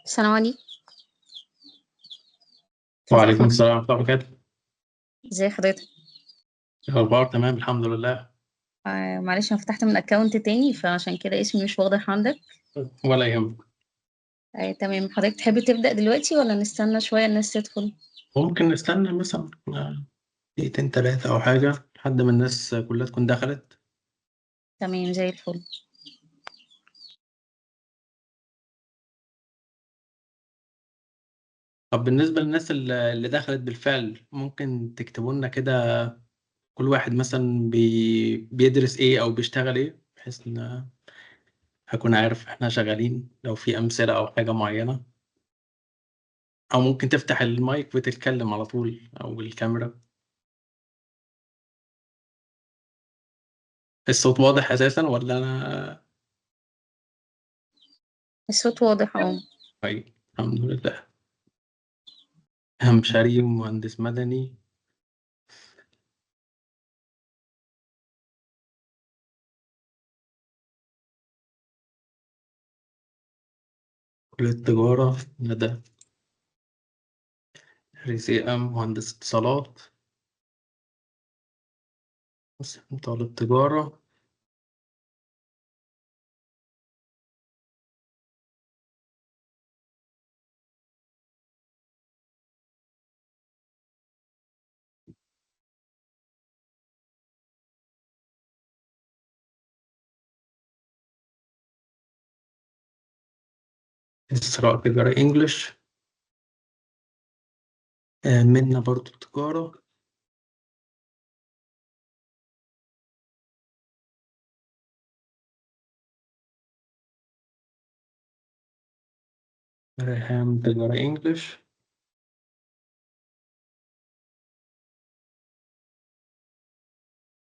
السلام عليكم. ازيك يا وعليكم محمد؟ السلام ورحمة الله وبركاته. ازي حضرتك؟ الأخبار تمام الحمد لله. معلش، انا فتحت من اكونت تاني فعشان كده اسمي مش واضح عندك. ولا يهمك. تمام. حضرتك تحب تبدأ دلوقتي ولا نستنى شوية الناس تدخل؟ ممكن نستنى مثلا دقيقتين تلاتة أو حاجة لحد ما الناس كلها تكون دخلت. تمام زي الفل. طب بالنسبة للناس اللي دخلت بالفعل ممكن تكتبوا لنا كده كل واحد مثلا بيدرس إيه أو بيشتغل إيه، بحيث إن هكون عارف إحنا شغالين لو في أمثلة أو حاجة معينة. أو ممكن تفتح المايك وتتكلم على طول أو الكاميرا. الصوت واضح أساسا ولا أنا؟ الصوت واضح اه. طيب الحمد لله. همشري مهندس مدني. كلية التجارة ندى. ريسي مهندس اتصالات. بس طالب تجارة. إسراء تجارة إنجلش. منا برضو تجارة. ريهام تجارة إنجلش.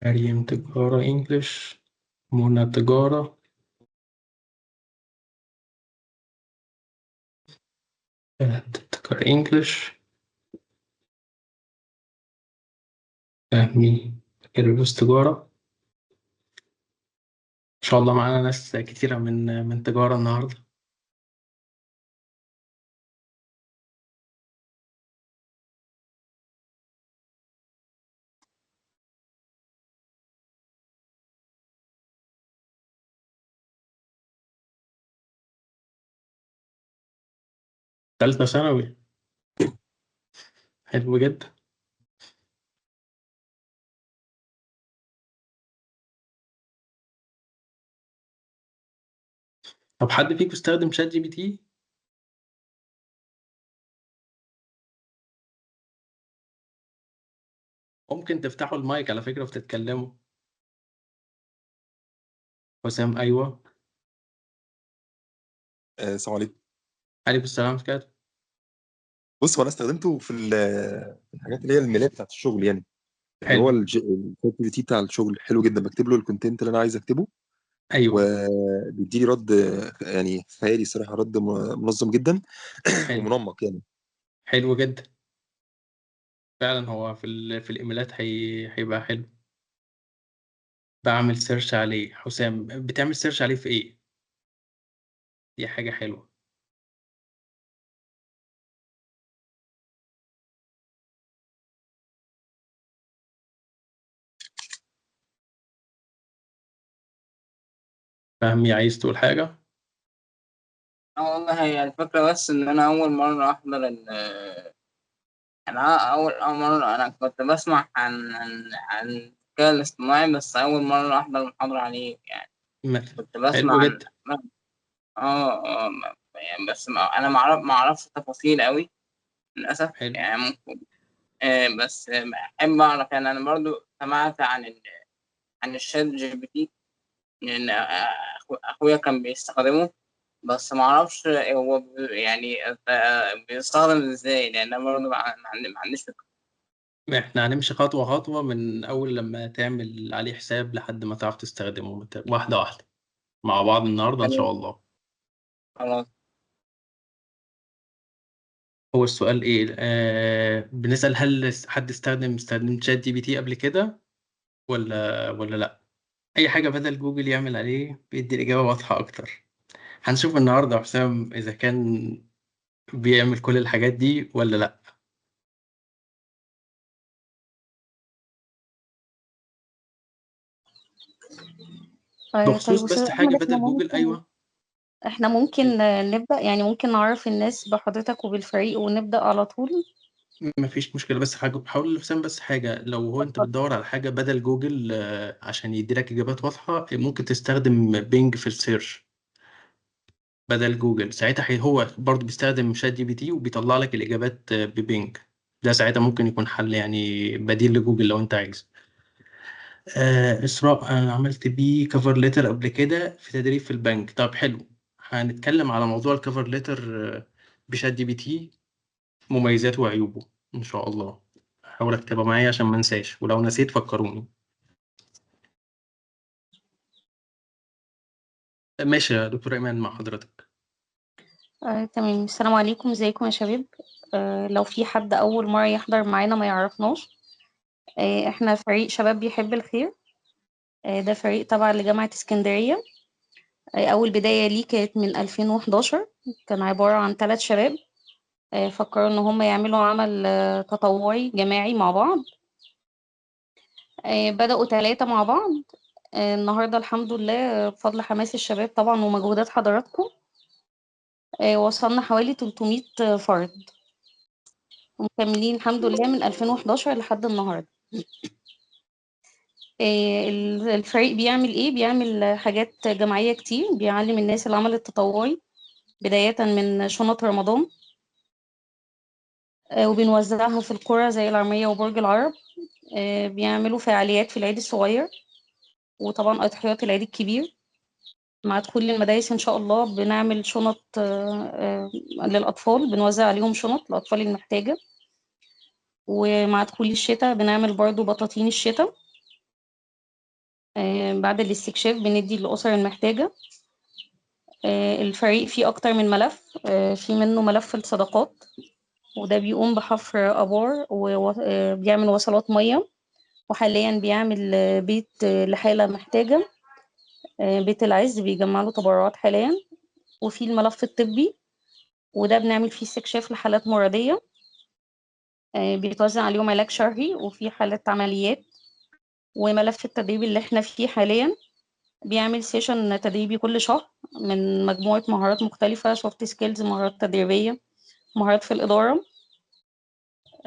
مريم تجارة إنجلش. منى تجارة. تجارة إنجلش. فهمي بكالوريوس تجارة. إن شاء الله معانا ناس كتيرة من تجارة النهاردة. تالتة ثانوي. حلو جدا. طب حد فيكم استخدم شات جي بي تي؟ ممكن تفتحوا المايك على فكرة وتتكلموا. وسام أيوه. السلام عليكم. عليكم السلام كده. بص، هو انا استخدمته في الحاجات اللي هي الميلاد بتاعت الشغل يعني. اللي هو حلو. الشات جي بي تي بتاع الشغل حلو جدا، بكتب له الكونتنت اللي انا عايز اكتبه أيوه. وبيدي لي رد يعني خيالي صراحه، رد منظم جدا حلو. ومنمق يعني. حلو جدا. فعلا هو في الايميلات هيبقى حلو. بعمل سيرش عليه. حسام بتعمل سيرش عليه في ايه؟ دي حاجة حلوة. فهمي عايز تقول حاجة؟ اه والله، هي الفكرة بس إن أنا أول مرة أحضر أنا أول مرة أنا كنت بسمع عن الذكاء الاصطناعي، بس أول مرة أحضر محاضرة عليه يعني. مثلا كنت بسمع حلو عن جدا. يعني بس أنا ما أعرفش تفاصيل أوي للأسف حلو. يعني. ممكن بس بحب أعرف يعني. أنا برضو سمعت عن الشات جي بي تي، لأن أخويا كان بيستخدمه، بس ما اعرفش هو يعني بيستخدم ازاي، لان انا برضه ما عنديش فكره. احنا هنمشي خطوة خطوة من أول لما تعمل عليه حساب لحد ما تعرف تستخدمه واحدة واحدة مع بعض النهاردة إن تمام. شاء الله. خلاص. هو السؤال إيه؟ بنسأل هل حد استخدم شات جي بي تي قبل كده ولا لأ؟ أي حاجة بدل جوجل يعمل عليه بيدي الإجابة واضحة أكتر. هنشوف النهاردة يا حسام إذا كان بيعمل كل الحاجات دي ولا لا؟ طيب بخصوص أستاذ بس حاجة أحمد، إحنا بدل جوجل، ممكن ايوه. إحنا ممكن نبدأ، يعني ممكن نعرف الناس بحضرتك وبالفريق ونبدأ على طول. مفيش مشكلة، بس حاجة حاول لسان، بس حاجة لو هو انت بتدور على حاجة بدل جوجل عشان يديلك اجابات واضحة، ممكن تستخدم بينج في السيرش بدل جوجل. ساعتها هو برضو بيستخدم شات جي بي تي وبيطلع لك الإجابات ببينج. ده ساعتها ممكن يكون حل يعني بديل لجوجل لو انت عايز. إسراء، أنا عملت بيه كفر ليتر قبل كده في تدريب في البنك. طب حلو، هنتكلم على موضوع الكفر ليتر بشات جي بي تي، مميزاته وعيوبه إن شاء الله. هحاول أكتبها معايا عشان ما انساش، ولو نسيت فكروني. ماشي يا دكتور إيمان مع حضرتك. تمام. السلام عليكم، ازيكم يا شباب؟ لو في حد أول مرة يحضر معانا ما يعرفناش، احنا فريق شباب بيحب الخير. ده فريق تبع لجامعة اسكندرية. أول بداية ليه كانت من 2011. كان عبارة عن 3 شباب فكروا إن هم يعملوا عمل تطوعي جماعي مع بعض. بدأوا 3 مع بعض. النهاردة الحمد لله بفضل حماس الشباب طبعا ومجهودات حضراتكم وصلنا حوالي 300 فرد، ومكملين الحمد لله من 2011 لحد النهاردة. الفريق بيعمل ايه؟ بيعمل حاجات جماعية كتير، بيعلم الناس العمل التطوعي بداية من شنط رمضان، وبنوزعها في القرى زي العرمية وبرج العرب. بيعملوا فعاليات في العيد الصغير، وطبعا أضحيات العيد الكبير. مع دخول المدارس إن شاء الله بنعمل شنط للأطفال، بنوزع عليهم شنط الأطفال المحتاجة. ومع دخول الشتاء بنعمل برضو بطاطين الشتاء. بعد الاستكشاف بندي للأسر المحتاجة. الفريق فيه أكتر من ملف، في منه ملف الصدقات، وده بيقوم بحفر آبار وبيعمل وصلات مية. وحاليا بيعمل بيت لحالة محتاجة، بيت العز بيجمع له تبرعات حاليا. وفي الملف الطبي، وده بنعمل فيه استكشاف لحالات مرضية بيتوزع عليهم علاج شرعي، وفي حالات عمليات. وملف التدريب اللي احنا فيه حاليا بيعمل سيشن تدريبي كل شهر من مجموعة مهارات مختلفة، سوفت سكيلز، مهارات تدريبية، مهارات في الإدارة.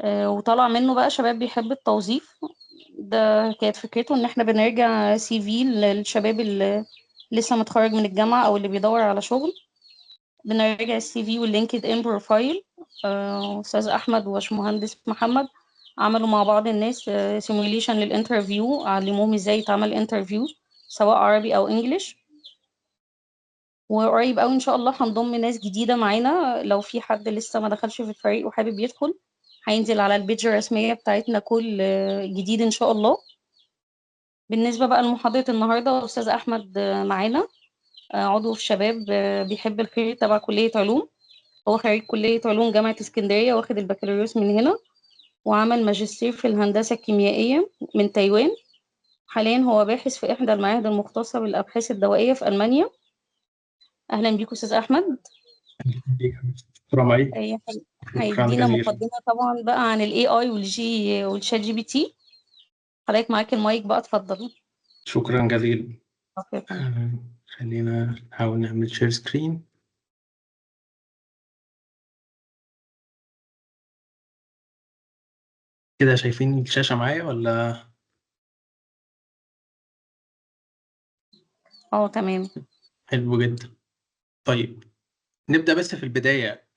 وطلع منه بقى شباب بيحب التوظيف. ده كانت فكرته ان احنا بنرجع سي في للشباب اللي لسه متخرج من الجامعة او اللي بيدور على شغل. بنراجع السي في واللينكد ان بروفايل. استاذ احمد وباشمهندس محمد عملوا مع بعض الناس سيموليشن للانترفيو، علموهم ازاي يتعمل انترفيو سواء عربي او انجليش. وقريب قوي ان شاء الله هنضم ناس جديده معانا. لو في حد لسه ما دخلش في الفريق وحابب يدخل، هينزل على البيج الرسميه بتاعتنا كل جديد ان شاء الله. بالنسبه بقى لمحاضره النهارده، استاذ احمد معانا عضو في شباب بيحب الخير تبع كليه علوم. هو خريج كليه علوم جامعه اسكندريه، واخد البكالوريوس من هنا، وعمل ماجستير في الهندسه الكيميائيه من تايوان. حاليا هو باحث في احدى المعاهد المختصه بالابحاث الدوائيه في المانيا. اهلا بيكم استاذ احمد. شكرا معي. هي- شكرا هيدينا جزيلا. مقدمة طبعا بقى عن الاي اي والشات جي بي تي. حضرتك معاك المايك بقى، اتفضل. شكرا جزيلا. شكراً. خلينا نحاول نعمل شير سكرين. كده شايفين الشاشة معايا ولا؟ تمام. حلو جدا. طيب نبدأ بس في البداية.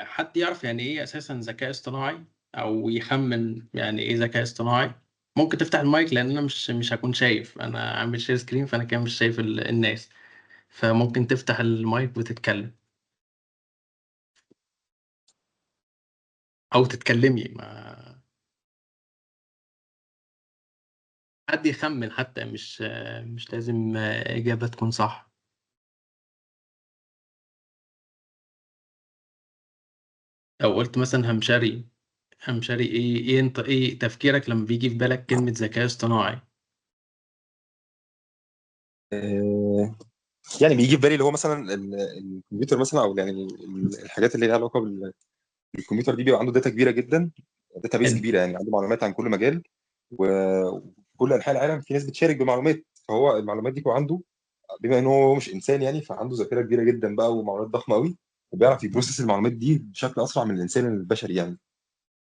حد يعرف يعني ايه اساسا ذكاء اصطناعي، او يخمن يعني ايه ذكاء اصطناعي؟ ممكن تفتح المايك لان انا مش هكون شايف، انا عامل شير سكرين فانا كده مش شايف الناس. فممكن تفتح المايك وتتكلم او تتكلمي. ما حد يخمن حتى، مش لازم إجابة تكون صح. او قلت مثلا همشري. همشري ايه انت ايه تفكيرك لما بيجي في بالك كلمة ذكاء اصطناعي؟ آه، يعني بيجي في بالي اللي هو مثلا الكمبيوتر مثلا، او يعني الحاجات اللي ليها علاقه بالكمبيوتر دي بيبقى عنده داتا كبيره جدا، داتا بيس حلو. كبيره، يعني عنده معلومات عن كل مجال، وفي كل انحاء العالم في ناس بتشارك بمعلومات، فهو المعلومات دي هو عنده، بما ان هو مش انسان يعني، فعنده ذاكره كبيره جدا بقى ومعلومات ضخمه قوي، وبيعرف يبروسس المعلومات دي بشكل اسرع من الانسان البشري يعني.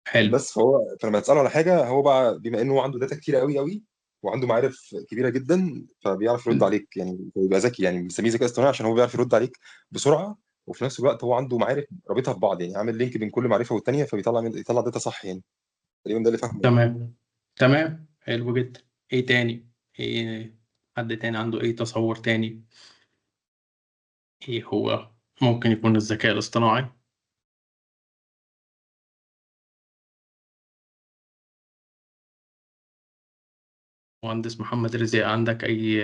حلو. بس فلما تساله على حاجه، هو بقى بما انه عنده داتا كتير قوي قوي وعنده معارف كبيره جدا، فبيعرف يرد عليك، يعني بيبقى ذكي، يعني بنسميه ذكاء اصطناعي عشان هو بيعرف يرد عليك بسرعه، وفي نفس الوقت هو عنده معارف رابطها ببعض، يعني عامل لينك بين كل معرفه والتانيه، يطلع داتا صح يعني. تقريبا ده اللي فاهمه يعني. تمام. تمام، حلو جدا. ايه تاني؟ ايه حد تاني عنده ايه تصور تاني؟ ايه هو ممكن يكون الذكاء الاصطناعي؟ مهندس محمد رزق، عندك اي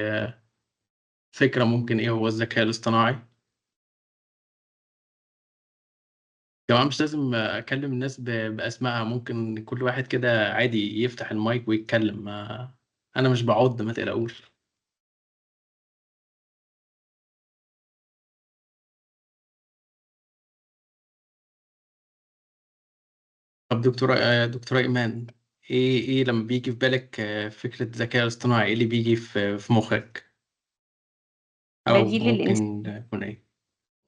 فكرة ممكن ايه هو الذكاء الاصطناعي؟ كمان مش لازم اكلم الناس باسمائها، ممكن كل واحد كده عادي يفتح المايك ويتكلم، انا مش بعض، ما تقلقوش. طب دكتورة ايمان، ايه لما بيجي في بالك فكرة الذكاء الاصطناعي، ايه اللي بيجي في مخك؟ او بديل الإنسان، ممكن يكون ايه؟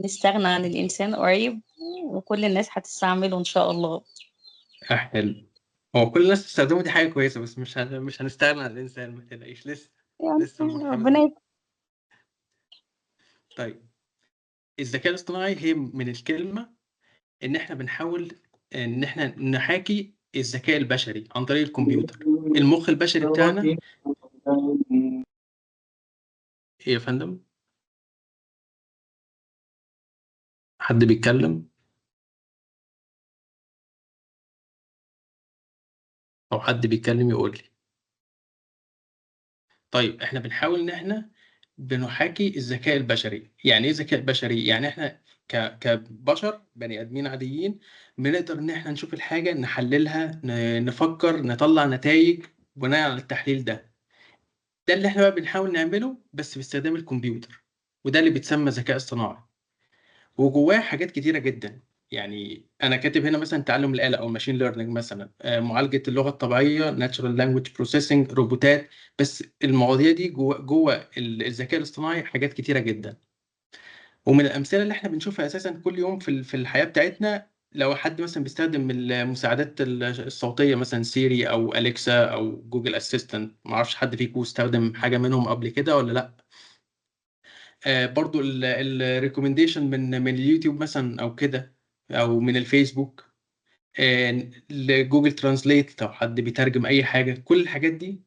نستغنى عن الإنسان قريب، وكل الناس هتستعمله إن شاء الله. حلو. هو كل الناس بتستخدمه، دي حاجة كويسة، بس مش هنستغنى عن الإنسان، ما تقلقيش، لسه يعني لسه المرحلة ربنا دي. طيب، الذكاء الاصطناعي هي من الكلمة إن إحنا بنحاول إن إحنا نحاكي الذكاء البشري عن طريق الكمبيوتر. المخ البشري بتاعنا إيه يا فندم؟ حد بيتكلم أو حد بيتكلم يقول لي. طيب، إحنا بنحاول إن إحنا بنحاكي الذكاء البشري. يعني إيه ذكاء بشري؟ يعني إحنا كبشر بني آدمين عاديين بنقدر إن إحنا نشوف الحاجة، نحللها، نفكر، نطلع نتائج بناء على التحليل ده. ده اللي إحنا بقى بنحاول نعمله بس باستخدام الكمبيوتر، وده اللي بيتسمى ذكاء اصطناعي. وجواه حاجات كتيرة جدا. يعني أنا كاتب هنا مثلا تعلم الآلة أو ماشين ليرنينج مثلا، معالجة اللغة الطبيعية natural language processing، روبوتات. بس المواضيع دي جوه الذكاء الاصطناعي حاجات كتيرة جدا. ومن الأمثلة اللي إحنا بنشوفها أساسا كل يوم في الحياة بتاعتنا، لو حد مثلا بيستخدم المساعدات الصوتية مثلا سيري أو أليكسا أو جوجل أسيستنت، معرفش حد فيكم استخدم حاجة منهم قبل كده ولا لأ. برضو الريكومنديشن من اليوتيوب مثلا او كده، او من الفيسبوك، لجوجل ترانسليت لو حد بيترجم اي حاجه، كل الحاجات دي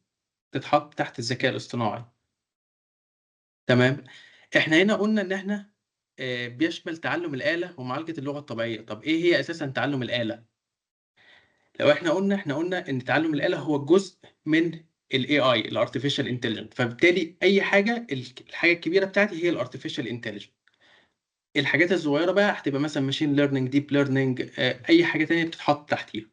تتحط تحت الذكاء الاصطناعي. تمام. احنا هنا قلنا ان احنا بيشمل تعلم الآلة ومعالجة اللغة الطبيعية. طب ايه هي اساسا تعلم الآلة؟ لو احنا قلنا ان تعلم الآلة هو جزء من الاي اي، الارتفيشال انتليجنت، فبالتالي اي حاجه، الحاجه الكبيره بتاعتي هي الارتفيشال انتليجنت. الحاجات الصغيرة بقى هتبقى مثلا ماشين ليرنينج، ديب ليرنينج، أي حاجة تانية بتتحط تحتيها.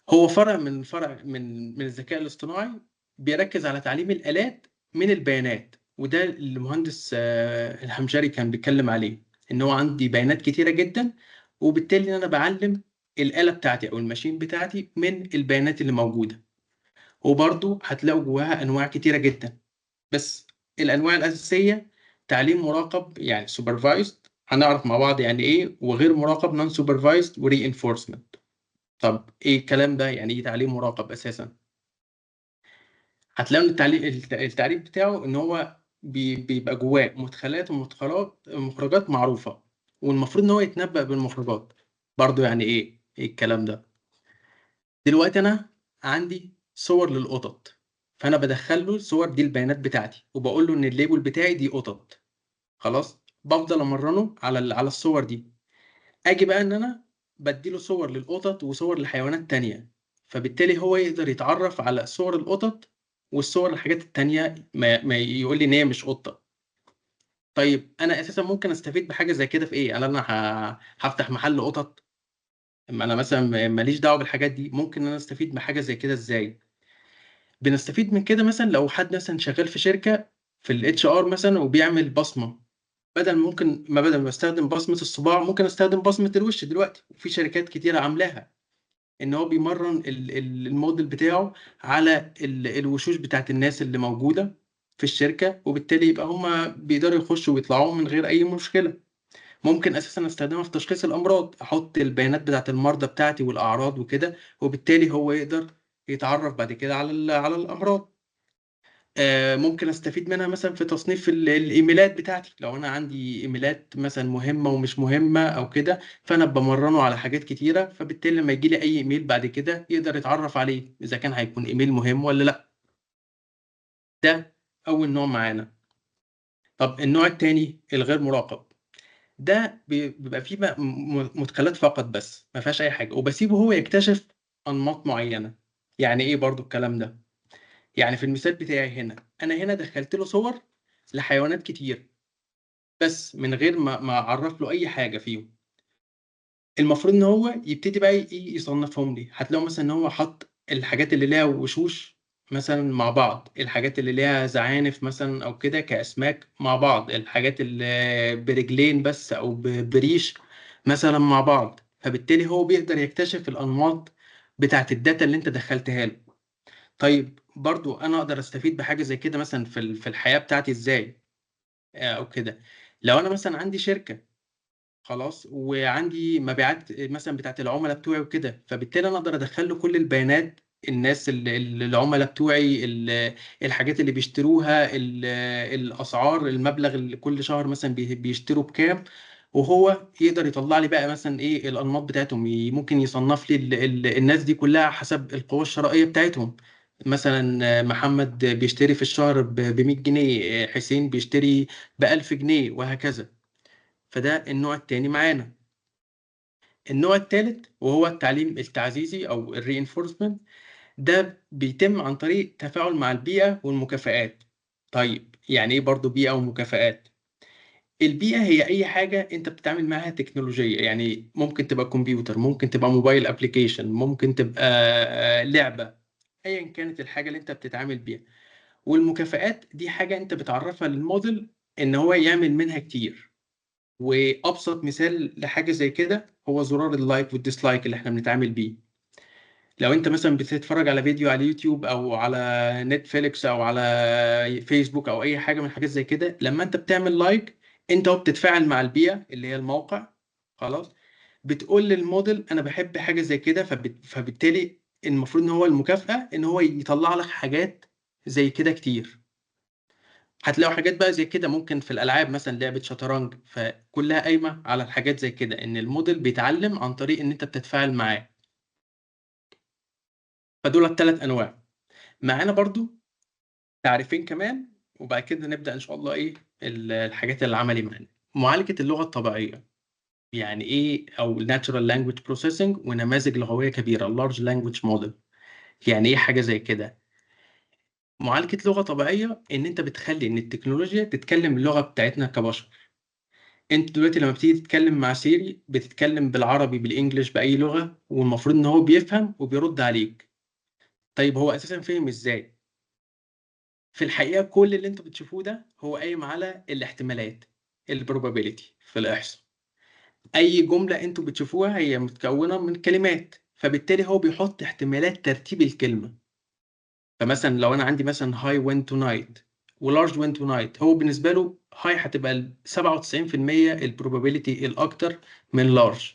هو فرع من الذكاء الاصطناعي، بيركز على تعليم الآلات من البيانات. وده اللي المهندس الحمشري كان بيتكلم عليه، إن هو عندي بيانات كتيرة جدا، وبالتالي إن أنا بعلم الآلة بتاعتي أو الماشين بتاعتي من البيانات اللي موجودة. وبرضه هتلاقوا جواها أنواع كتيرة جدا، بس الانواع الاساسيه تعليم مراقب يعني supervised، هنعرف مع بعض يعني ايه، وغير مراقب non supervised و reinforcement. طب ايه الكلام ده؟ يعني ايه تعليم مراقب اساسا؟ هتلاقوا ان التعريف بتاعه ان هو بيبقى جواه مدخلات ومخرجات معروفه، والمفروض ان هو يتنبأ بالمخرجات. برضو يعني ايه الكلام ده؟ دلوقتي انا عندي صور للقطط، فانا بدخل له الصور دي البيانات بتاعتي، وبقول له ان الليبل بتاعي دي قطط. خلاص، بفضل امرنه على الصور دي. اجي بقى ان انا بديله صور للقطط وصور لحيوانات تانية، فبالتالي هو يقدر يتعرف على صور القطط والصور الحاجات التانية، ما يقول لي ان هي مش قطة. طيب انا اساسا ممكن استفيد بحاجة زي كده في ايه؟ انا هفتح محل قطط؟ اما انا مثلا ماليش دعوة بالحاجات دي. ممكن انا استفيد بحاجة زي كده ازاي؟ بنستفيد من كده مثلا لو حد مثلا شغال في شركة، في الاتش ار مثلا وبيعمل بصمه، بدل ما استخدم بصمه الصباع ممكن استخدم بصمه الوش دلوقتي، وفي شركات كتيره عاملاها ان هو بيمرن الموديل بتاعه على الوشوش بتاعت الناس اللي موجوده في الشركه، وبالتالي يبقى هم بيقدروا يخشوا ويطلعوا من غير اي مشكله. ممكن اساسا استخدمها في تشخيص الامراض، احط البيانات بتاعت المرضى بتاعتي والاعراض وكده، وبالتالي هو يقدر يتعرف بعد كده على الامراض. ممكن استفيد منها مثلا في تصنيف الايميلات بتاعتي، لو انا عندي ايميلات مثلا مهمه ومش مهمه او كده، فانا بمرنه على حاجات كتيره، فبالتالي لما يجي لي اي ايميل بعد كده يقدر يتعرف عليه اذا كان هيكون ايميل مهم ولا لا. ده اول نوع معانا. طب النوع الثاني الغير مراقب، ده بيبقى فيه مدخلات فقط بس ما فيهاش اي حاجه، وبسيبه هو يكتشف انماط معينه. يعني ايه برضو الكلام ده؟ يعني في المثال بتاعي هنا، انا هنا دخلت له صور لحيوانات كتير بس من غير ما اعرف له اي حاجه فيهم. المفروض ان هو يبتدي بقى يصنفهم لي. هتلاقوا مثلا ان هو حط الحاجات اللي ليها وشوش مثلا مع بعض، الحاجات اللي ليها زعانف مثلا او كده كاسماك مع بعض، الحاجات اللي برجلين بس او بريش مثلا مع بعض. فبالتالي هو بيقدر يكتشف الانماط بتاعت الداتا اللي انت دخلتها له. طيب برضو انا اقدر استفيد بحاجه زي كده مثلا في الحياه بتاعتي ازاي او كده؟ لو انا مثلا عندي شركه خلاص، وعندي مبيعات مثلا بتاعت العملاء بتوعي وكده، فبالتالي انا اقدر ادخل له كل البيانات، الناس العملاء بتوعي، الحاجات اللي بيشتروها، الاسعار، المبلغ اللي كل شهر مثلا بيشتروا بكام، وهو يقدر يطلع لي بقى مثلا ايه الانماط بتاعتهم. ممكن يصنف لي الناس دي كلها حسب القوة الشرائية بتاعتهم. مثلا محمد بيشتري في الشهر ب 100 جنيه، حسين بيشتري ب 1000 جنيه، وهكذا. فده النوع التاني معانا. النوع الثالث وهو التعليم التعزيزي او الرينفورسمنت، ده بيتم عن طريق تفاعل مع البيئة والمكافآت. طيب يعني ايه برضو بيئة ومكافآت؟ البيئة هي أي حاجة أنت بتتعامل معاها تكنولوجية، يعني ممكن تبقى كمبيوتر، ممكن تبقى موبايل أبليكيشن، ممكن تبقى لعبة، أيا كانت الحاجة اللي أنت بتتعامل بيها. والمكافآت دي حاجة أنت بتعرفها للموديل إن هو يعمل منها كتير. وابسط مثال لحاجه زي كده هو زرار اللايك والديسلايك اللي احنا بنتعامل بيه. لو انت مثلا بتتفرج على فيديو على يوتيوب او على نتفليكس او على فيسبوك او اي حاجه من الحاجات زي كده، لما انت بتعمل لايك انت بتتفاعل مع البيئه اللي هي الموقع. خلاص، بتقول للموديل انا بحب حاجه زي كده، فبالتالي المفروض ان هو المكافاه ان هو يطلع لك حاجات زي كده كتير. هتلاقوا حاجات بقى زي كده ممكن في الالعاب، مثلا لعبه شطرنج، فكلها قايمه على الحاجات زي كده، ان الموديل بيتعلم عن طريق ان انت بتتفاعل معاه. فدول الثلاث انواع معانا. برضو تعريفين كمان وبعد كده نبدا ان شاء الله ايه الحاجات العملي معانا. معالجه اللغه الطبيعيه يعني ايه، او natural language processing ونماذج لغويه كبيره large language model. يعني ايه حاجه زي كده؟ معالجه لغه طبيعيه ان انت بتخلي ان التكنولوجيا تتكلم اللغه بتاعتنا كبشر. انت دلوقتي لما بتيجي تتكلم مع سيري بتتكلم بالعربي بالانجلش باي لغه، والمفروض ان هو بيفهم وبيرد عليك. طيب هو اساسا فهم ازاي؟ في الحقيقه كل اللي انتوا بتشوفوه ده هو قايم على الاحتمالات، البروبابيليتي في الاحصاء. اي جمله انتوا بتشوفوها هي متكونه من كلمات، فبالتالي هو بيحط احتمالات ترتيب الكلمه. فمثلا لو انا عندي مثلا هاي ويند تو نايت ولارج ويند تو نايت، هو بالنسبه له هاي هتبقى 97% البروبابيليتي الاكتر من لارج.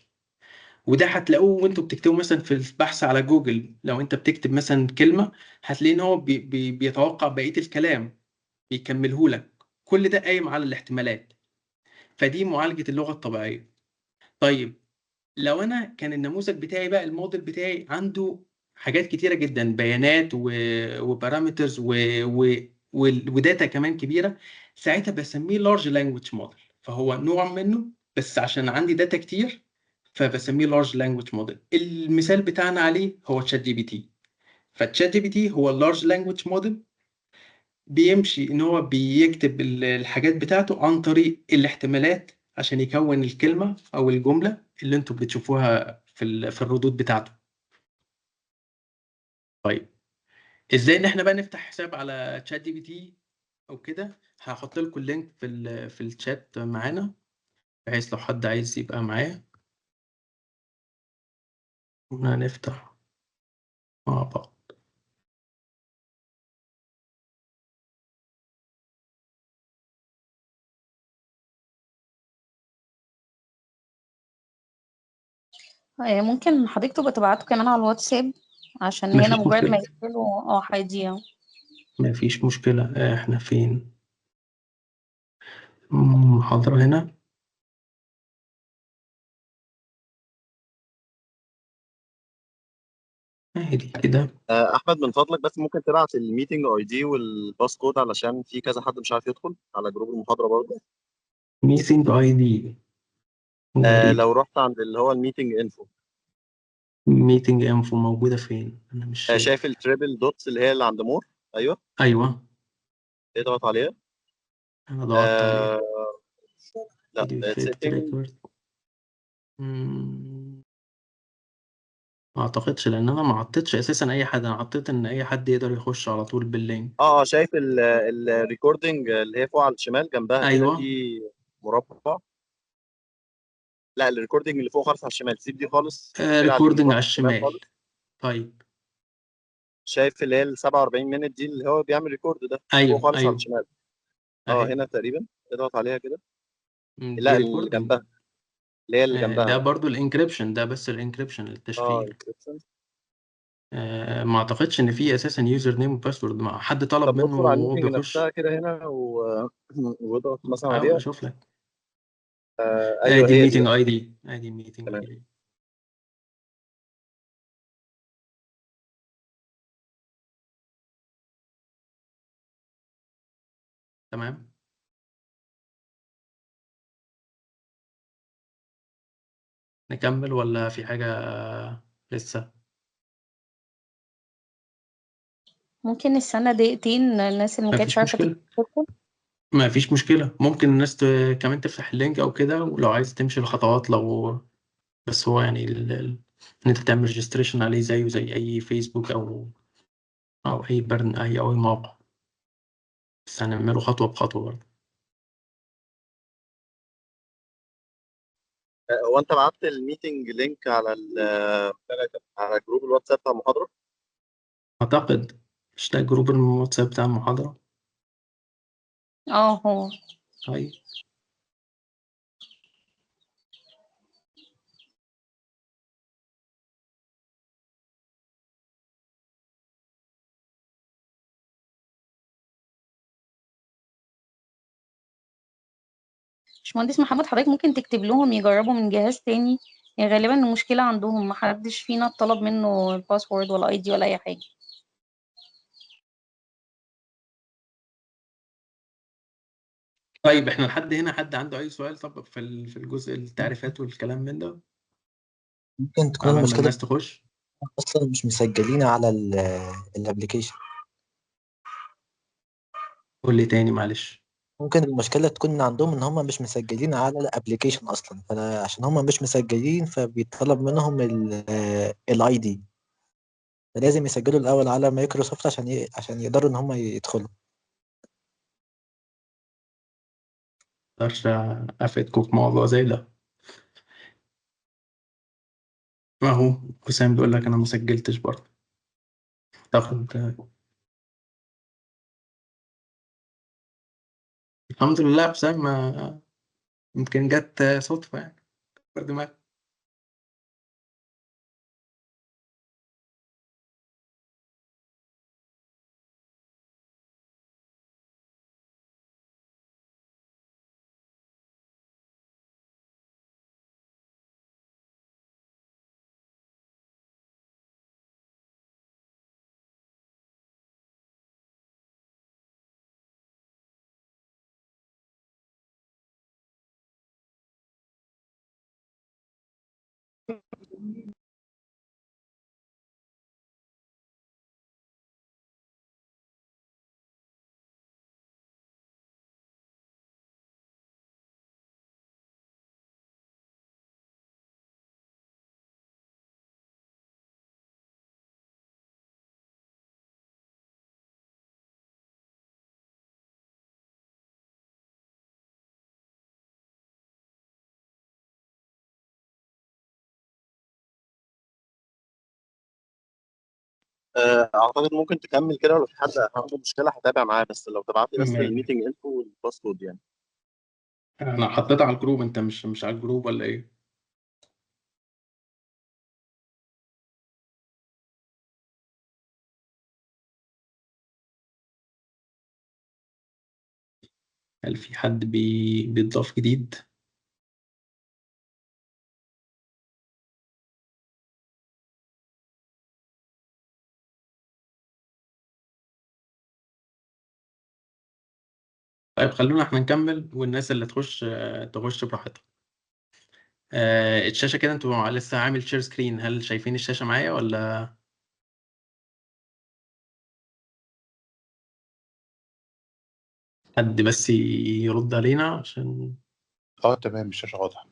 وده هتلاقوه وانتوا بتكتبوا مثلا في البحث على جوجل، لو انت بتكتب مثلا كلمة هتلاقي ان هو بيتوقع بقية الكلام بيكمله لك. كل ده قايم على الاحتمالات. فدي معالجة اللغة الطبيعية. طيب لو انا كان النموذج بتاعي بقى الموديل بتاعي عنده حاجات كتيرة جدا، بيانات وبارامترز وداتا كمان كبيرة، ساعتها بسميه لارج لانجويج موديل. فهو نوع منه بس عشان عندي داتا كتير فبسميه لارج لانجويج موديل. المثال بتاعنا عليه هو تشات جي بي تي. فتشات جي بي تي هو اللارج لانجويج موديل، بيمشي ان هو بيكتب الحاجات بتاعته عن طريق الاحتمالات عشان يكون الكلمة او الجملة اللي انتوا بتشوفوها في الردود بتاعته. طيب ازاي ان احنا بقى نفتح حساب على تشات جي بي تي او كده هحط لكم اللينك في الشات معانا، بحيث لو حد عايز يبقى معايا هنفتح مع بعض. ممكن حضرتك تبقى تبعته كمان على الواتساب، عشان هنا مفيش مجرد ما مشكلة، يقفلوا هيضيع. مفيش مشكلة. احنا فين؟ محاضرة هنا. اهي كده. احمد من فضلك بس ممكن تبعت الميتنج اي دي والباس كود علشان في كذا حد مش عارف يدخل على جروب المحاضره برضه. ميتنج اي دي غريب. لو رحت عند اللي هو الميتنج انفو، ميتنج انفو موجودة فين؟ انا مش شايف شايف. التريبل دوتس اللي عند مور؟ ايوه، ايوه اضغط عليها. انا ضغطت عليه. آه لا، فيديو افكت سيتنج. ريكورد. ما اعتقدش، لان انا ما حطيتش اساسا اي حد، انا حطيت ان اي حد يقدر يخش على طول باللينك. شايف الريكوردنج اللي هي فوق على الشمال جنبها كده ايوه. في مربع. لا، الريكوردنج اللي فوق خالص على الشمال، سيب دي خالص، اقفل على اليمين ريكوردنج روح على على الشمال الشمال. خالص. طيب. شايف اللي هي ال 47 مينت دي اللي هو بيعمل ريكورد ده فوق ايوه خالص على ايوه الشمال؟ اهي. هنا تقريبا، اضغط عليها كده. لا، دي اللي ريكوردنج. جنبها، اللي هي اللي ده جنبها. برضو الانكريبشن، ده بس الانكريبشن للتشفير. encryption. ما اعتقدش ان في اساسا يوزر نيم وباسورد، ما حد طلب طب منه ادخل على وهو الميتنج بيخش. نفسها كده هنا واضغط مثلا احاول عليها. اشوف لك. ايوه، ادي هي دي الميتنج بقى. اي دي، ادي الميتنج تمام. اي دي. تمام. نكمل ولا في حاجة لسه؟ ممكن نستنى دقيقتين الناس اللي ما ما كانتش فيش عارفة مشكلة. تدخل. ما فيش مشكلة، ممكن الناس كمان تفتح اللينك أو كده، ولو عايز تمشي الخطوات. لو بس هو يعني إن أنت تعمل ريجستريشن عليه زيه زي أي فيسبوك أو أي برن أو أي موقع، بس هنعمله خطوة بخطوة برضه. هو انت بعت الميتنج لينك على على جروب الواتساب بتاع المحاضره؟ أعتقد مش ده جروب الواتساب بتاع المحاضرة؟ هو طيب. باشمهندس محمد، حضرتك ممكن تكتب لهم يجربوا من جهاز تاني، يعني غالبا المشكلة عندهم، محدش فينا طلب منه الباسورد ولا اي دي ولا اي حاجة. طيب احنا لحد هنا حد عنده أي سؤال؟ طب في الجزء التعريفات والكلام من ده، ممكن تكون عمال ما المشكلة الناس تخش. أصلا مش مسجلين على الابليكيشن. قول لي تاني معلش. ممكن المشكلة تكون عندهم إن هم مش مسجلين على الابليكيشن أصلا، فعشان هم مش مسجلين فبيطلب منهم الاي دي، فلازم يسجلوا الأول على مايكروسوفت عشان يقدروا إن هم يدخلوا. مقدرش أفيدكم في موضوع زي ده. ما هو حسام بيقول لك أنا ما سجلتش برضه. تاخد. الحمد لله حسام، يمكن جت صدفة يعني. برضه اعتقد ممكن تكمل كده، ولو في حد عنده مشكله هتابع معاه، بس لو تبعت لي بس ماشي. الميتنج انفو والباسورد يعني. انا حطيتها على الجروب، انت مش على الجروب ولا ايه؟ هل في حد بيتضاف جديد؟ طيب خلونا احنا نكمل، والناس اللي تخش تخش براحتها. الشاشة كده انتوا لسه عامل شير سكرين، هل شايفين الشاشة معايا ولا؟ حد بس يرد علينا عشان. تمام، الشاشة واضحة.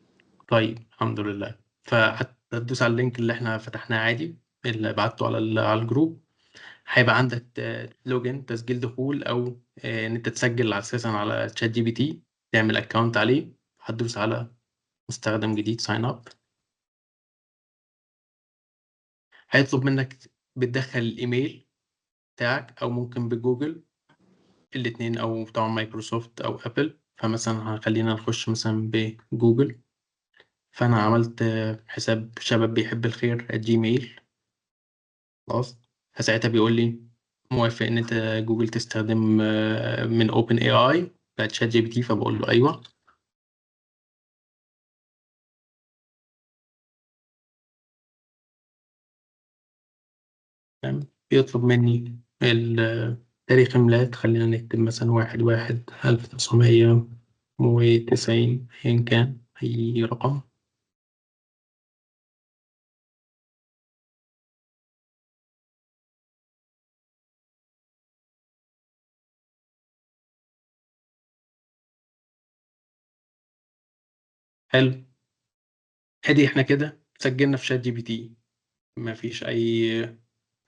طيب الحمد لله. فهتدوس على اللينك اللي احنا فتحناه عادي، اللي بعته على الجروب. هيبقى عندك لوجن، تسجيل دخول، او ان انت تسجل اساسا على تشات جي بي تي، تعمل اكونت عليه. هتدوس على مستخدم جديد ساين اب. هيطلب منك بتدخل الايميل بتاعك، او ممكن بجوجل الاتنين، او بتوع مايكروسوفت او ابل. فمثلا هخلينا نخش مثلا بجوجل. فانا عملت حساب شباب بيحب الخير @جيميل. خلاص. فساعتها بيقول لي موافق ان انت جوجل تستخدم من اوبن اي اي بتاعت شات جي بي تي، فبقول له ايوه. تمام. بيطلب مني تاريخ الميلاد، خلينا نكتب مثلا 1/1/1990، أيا كان أي رقم. حلو. ادي احنا كده سجلنا في شات جي بي تي، مفيش أي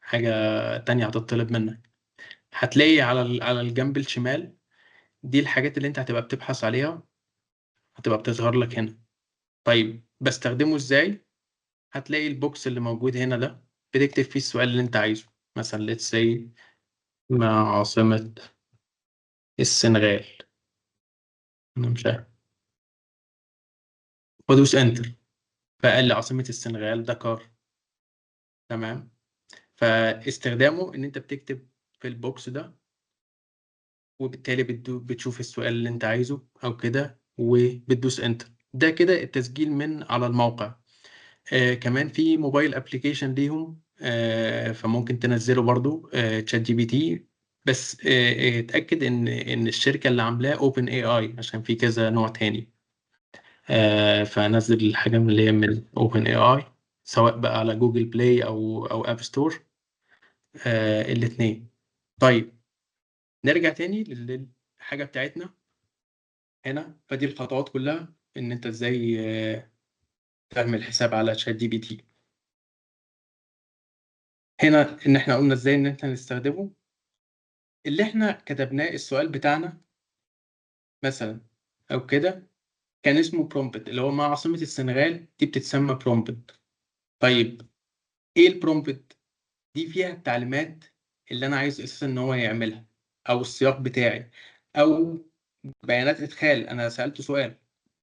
حاجة تانية هتطلب منك. هتلاقي على الجنب الشمال دي الحاجات اللي انت هتبقى بتبحث عليها، هتبقى بتظهر لك هنا. طيب بستخدمه ازاي؟ هتلاقي البوكس اللي موجود هنا ده، بتكتب فيه السؤال اللي انت عايزه. مثلا let's say ما عاصمة السنغال؟ انا مش عارف. بدوس انتر، فقال لي عاصمة السنغال دكار. تمام. فاستخدامه ان انت بتكتب في البوكس ده، وبالتالي بتشوف السؤال اللي انت عايزه او كده، وبتدوس انتر. ده كده التسجيل من على الموقع. كمان في موبايل ابلكيشن ليهم، فممكن تنزله برضو تشات جي بي تي. بس اتأكد ان الشركة اللي عاملاه اوبن اي اي، عشان في كذا نوع تاني. فنزل الحاجة من اللي هي من اوبن اي اي، سواء بقى على جوجل بلاي او اب ستور، الاثنين. طيب نرجع تاني للحاجة بتاعتنا هنا. فدي الخطوات كلها ان انت ازاي تعمل حساب على شات جي بي تي. هنا ان احنا قلنا ازاي ان احنا نستخدمه. اللي احنا كتبناه السؤال بتاعنا مثلا او كده، كان اسمه برومبت، اللي هو ما عاصمة السنغال، دي بتتسمى برومبت. طيب ايه البرومبت؟ دي فيها التعليمات اللي انا عايز اساسا ان هو يعملها، او السياق بتاعي، او بيانات ادخال. انا سألته سؤال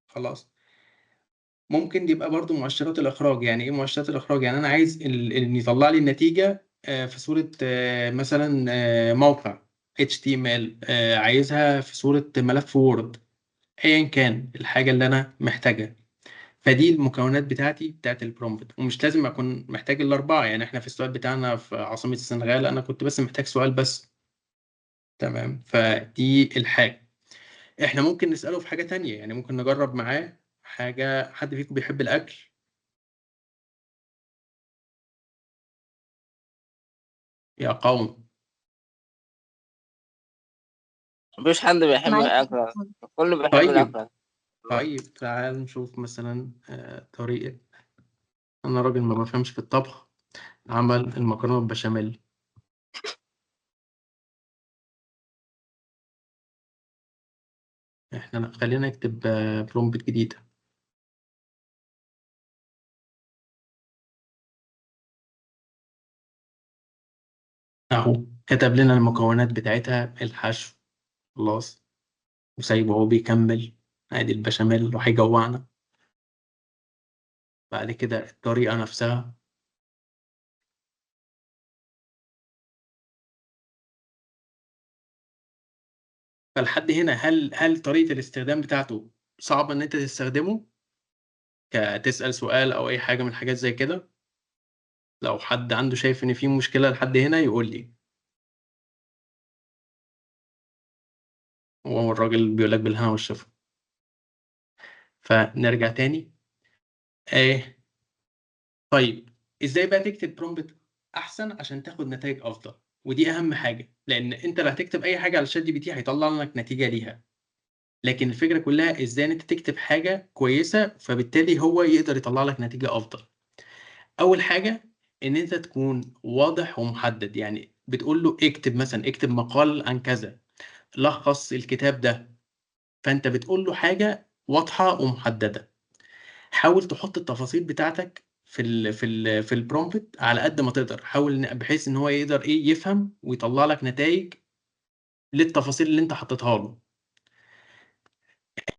خلاص. ممكن يبقى برضو مؤشرات الاخراج. يعني ايه مؤشرات الاخراج؟ يعني انا عايز ان يطلع لي النتيجة في صورة مثلا موقع HTML، عايزها في صورة ملف وورد، ايا كان الحاجة اللي انا محتاجها. فدي المكونات بتاعتي بتاعت البرومبت، ومش لازم اكون محتاج الاربعة. يعني احنا في السؤال بتاعنا في عاصمة السنغال انا كنت بس محتاج سؤال بس. تمام. فدي الحاجة. احنا ممكن نسأله في حاجة تانية، يعني ممكن نجرب معاه حاجة. حد فيكم بيحب الأكل؟ يا قوم. مفيش حد بيحب معاك. الأكل، كله بيحب طيب. الأكل. طيب تعال نشوف مثلا طريقة. أنا راجل ما بفهمش في الطبخ. عمل المكرونة بالبشاميل. احنا خلينا نكتب برومبت جديدة. اهو كتب لنا المكونات بتاعتها، الحشو خلاص، وسايبه هو بيكمل. ادي البشاميل وهيجوعنا. بعد كده الطريقة نفسها، فلحد هنا هل طريقة الاستخدام بتاعته صعبة ان انت تستخدمه كتسأل سؤال او اي حاجة من الحاجات زي كده؟ لو حد عنده شايف ان في مشكلة لحد هنا يقول لي. وهو الراجل بيقول لك بالهنا والشفا. فنرجع تاني. ايه طيب، ازاي بقى تكتب برومبت احسن عشان تاخد نتائج افضل؟ ودي اهم حاجة، لان انت لو هتكتب اي حاجة على ChatGPT هيطلع لك نتيجة ليها. لكن الفكرة كلها ازاي انت تكتب حاجة كويسة فبالتالي هو يقدر يطلع لك نتيجة افضل. اول حاجة ان انت تكون واضح ومحدد. يعني بتقول له اكتب مثلا، اكتب مقال عن كذا، لخص الكتاب ده. فانت بتقول له حاجة واضحة ومحددة. حاول تحط التفاصيل بتاعتك في البرومبت على قد ما تقدر. حاول بحيث ان هو يقدر ايه يفهم ويطلع لك نتائج للتفاصيل اللي انت حطيتها له.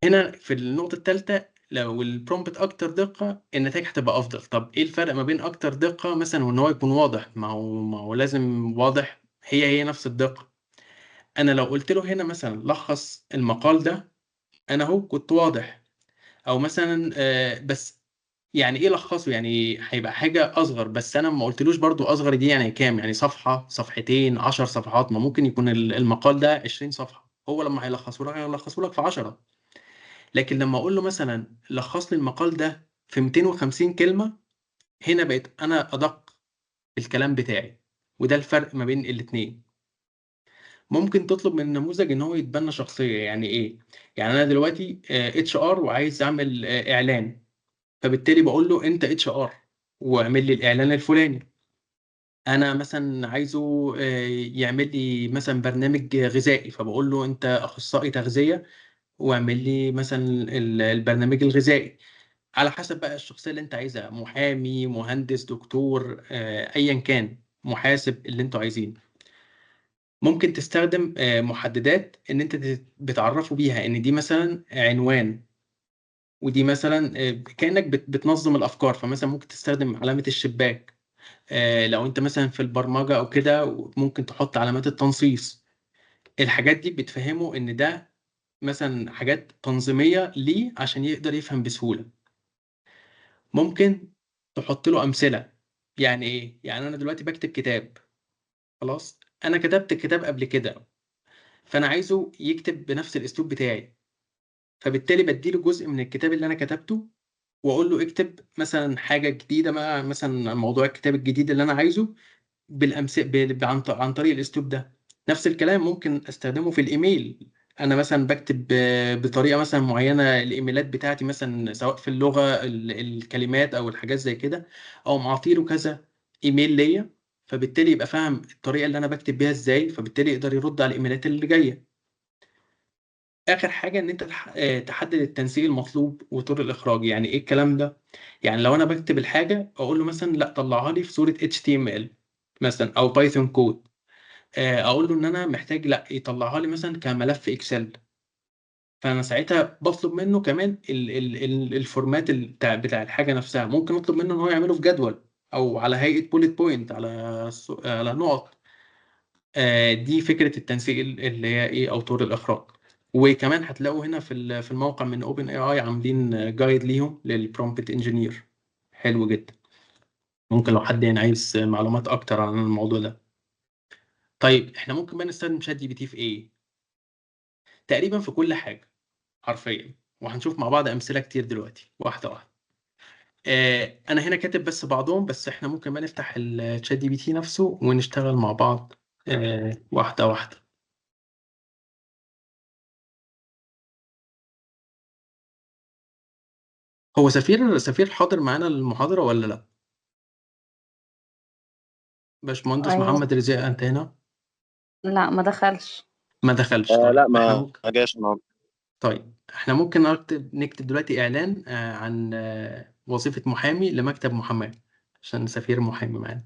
هنا في النقطة الثالثة، لو البرومبت أكتر دقة النتائج هتبقى أفضل. طب إيه الفرق ما بين أكتر دقة مثلا وإن هو يكون واضح؟ ما هو لازم واضح، هي نفس الدقة. أنا لو قلت له هنا مثلا لخص المقال ده، أنا أهو كنت واضح. أو مثلا بس يعني إيه لخصه؟ يعني هيبقى حاجة أصغر، بس أنا ما قلتلوش برضو أصغر دي يعني كام، يعني صفحة، صفحتين، 10 صفحات. ما ممكن يكون المقال ده 20 صفحة، هو لما هيلخصه لك في 10. لكن لما اقول له مثلا لخص لي المقال ده في 250 كلمة، هنا بقيت انا ادق في الكلام بتاعي. وده الفرق ما بين الاتنين. ممكن تطلب من النموذج ان هو يتبنى شخصية. يعني ايه؟ يعني انا دلوقتي HR وعايز اعمل اعلان، فبالتالي بقول له انت HR واعمل لي الاعلان الفلاني. انا مثلا عايزه يعمل لي مثلا برنامج غذائي، فبقول له انت اخصائي تغذية واعمل لي مثلا البرنامج الغذائي. على حسب بقى الشخصية اللي انت عايزها، محامي، مهندس، دكتور، ايا كان، محاسب، اللي انتوا عايزينه. ممكن تستخدم محددات ان انت بتعرفوا بيها ان دي مثلا عنوان، ودي مثلا كأنك بتنظم الافكار. فمثلا ممكن تستخدم علامة الشباك. لو انت مثلا في البرمجة او كده ممكن تحط علامات التنصيص. الحاجات دي بتفهمه ان ده مثلا حاجات تنظيمية ليه عشان يقدر يفهم بسهولة. ممكن تحط له أمثلة. يعني إيه؟ يعني أنا دلوقتي بكتب كتاب، خلاص، أنا كتبت كتاب قبل كده، فأنا عايزه يكتب بنفس الأسلوب بتاعي. فبالتالي بديله جزء من الكتاب اللي أنا كتبته، وأقول له اكتب مثلا حاجة جديدة بقى، مثلا موضوع الكتاب الجديد اللي أنا عايزه بالأمثلة عن طريق الأسلوب ده. نفس الكلام ممكن أستخدمه في الإيميل. أنا مثلا بكتب بطريقة مثلا معينة الإيميلات بتاعتي، مثلا سواء في اللغة الكلمات أو الحاجات زي كده، أو معطيله كذا إيميل ليا. فبالتالي يبقى فاهم الطريقة اللي أنا بكتب بيها إزاي، فبالتالي يقدر يرد على الإيميلات اللي جاية. آخر حاجة إن أنت تحدد التنسيق المطلوب وطرق الإخراج. يعني إيه الكلام ده؟ يعني لو أنا بكتب الحاجة أقول له مثلا لا طلعها لي في صورة HTML مثلا أو بايثون كود. اقول له ان انا محتاج لا يطلعها لي مثلا كملف اكسل. فانا ساعتها بطلب منه كمان الفورمات بتاع الحاجه نفسها. ممكن اطلب منه ان هو يعمله في جدول او على هيئه بوليت بوينت، على نقط. دي فكره التنسيق اللي هي ايه، او طور الاخراج. وكمان هتلاقوا هنا في الموقع من اوبن اي اي عاملين جايد ليهم للبرومبت انجينير، حلو جدا. ممكن لو حد يعني عايز معلومات اكتر عن الموضوع ده. طيب احنا ممكن بقى نستخدم ChatGPT في ايه؟ تقريبا في كل حاجة حرفيا. وهنشوف مع بعض أمثلة كتير دلوقتي واحدة واحدة. أنا هنا كاتب بس بعضهم، بس إحنا ممكن بقى نفتح الشات جي بي تي نفسه ونشتغل مع بعض واحدة واحدة. هو سفير حاضر معانا المحاضرة ولا لأ؟ باشمهندس أيوة. محمد رزاق أنت هنا؟ لا، ما دخلش. ما دخلش. لا، طيب إحنا ما ممكن، ما جاش النهارده. طيب إحنا ممكن نكتب دلوقتي إعلان عن وظيفة محامي لمكتب محاماة، عشان سفير محامي معانا.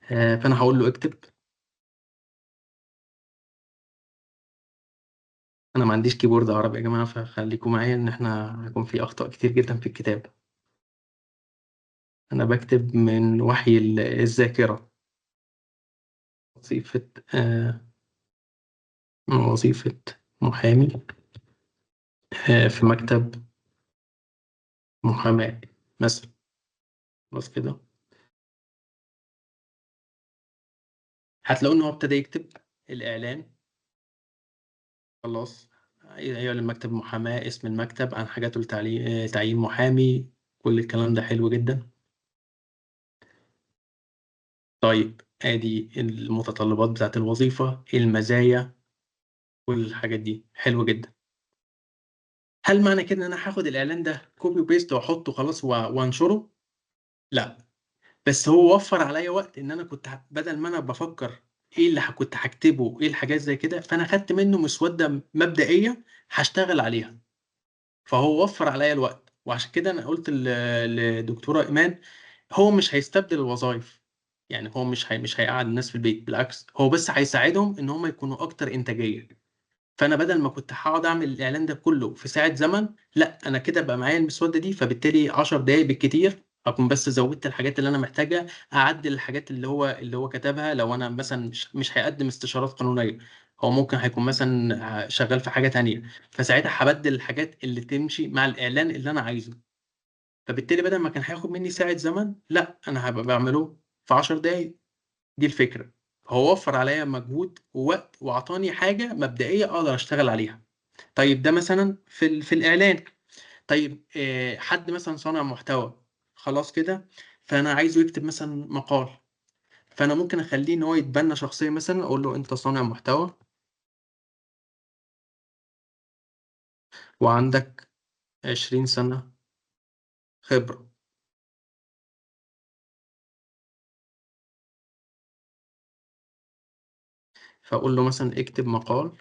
فأنا هقول له اكتب. انا ما عنديش كيبورد عربي يا جماعه، فخليكم معايا ان احنا هيكون في اخطاء كتير جدا في الكتاب. انا بكتب من وحي الذاكره. وظيفه وظيفه محامي في مكتب محاماه مثلا. خلاص كده هتلاقوا ان هو ابتدى يكتب الاعلان. خلاص، ايوه المكتب محاماه، اسم المكتب، عن حاجاته التعليم، تعيين محامي، كل الكلام ده حلو جدا. طيب ادي المتطلبات بتاعت الوظيفه، المزايا، كل الحاجات دي حلو جدا. هل معنى كده ان انا هاخد الاعلان ده كوبي وبيست واحطه خلاص وانشره؟ لا، بس هو وفر عليا وقت ان انا كنت بدل ما انا بفكر ايه اللي كنت هكتبه، ايه الحاجات زي كده، فانا خدت منه مسوده مبدئيه هشتغل عليها. فهو وفر عليا الوقت، وعشان كده انا قلت لدكتوره ايمان هو مش هيستبدل الوظائف. يعني هو مش هيقعد الناس في البيت، بالعكس هو بس هيساعدهم ان هم يكونوا اكتر انتاجيه. فانا بدل ما كنت هقعد اعمل الاعلان ده كله في ساعه زمن، لا انا كده بقى معايا المسوده دي، فبالتالي 10 دقائق بالكتير اكون بس زودت الحاجات اللي انا محتاجها، اعدل الحاجات اللي هو كتبها. لو انا مثلا مش هيقدم استشارات قانونيه، هو ممكن هيكون مثلا شغال في حاجه تانية، فساعتها هبدل الحاجات اللي تمشي مع الاعلان اللي انا عايزه. فبالتالي بدل ما كان هياخد مني ساعه زمن، لا انا هبقى بعمله في 10 دقائق. دي الفكره. هو وفر عليا مجهود ووقت واعطاني حاجه مبدئيه اقدر اشتغل عليها. طيب ده مثلا في الاعلان. طيب حد مثلا صانع محتوى، خلاص كده، فانا عايزه يكتب مثلا مقال. فانا ممكن اخليه ان هو يتبنى شخصيا، مثلا اقول له انت صانع محتوى وعندك 20 سنة خبرة. فاقول له مثلا اكتب مقال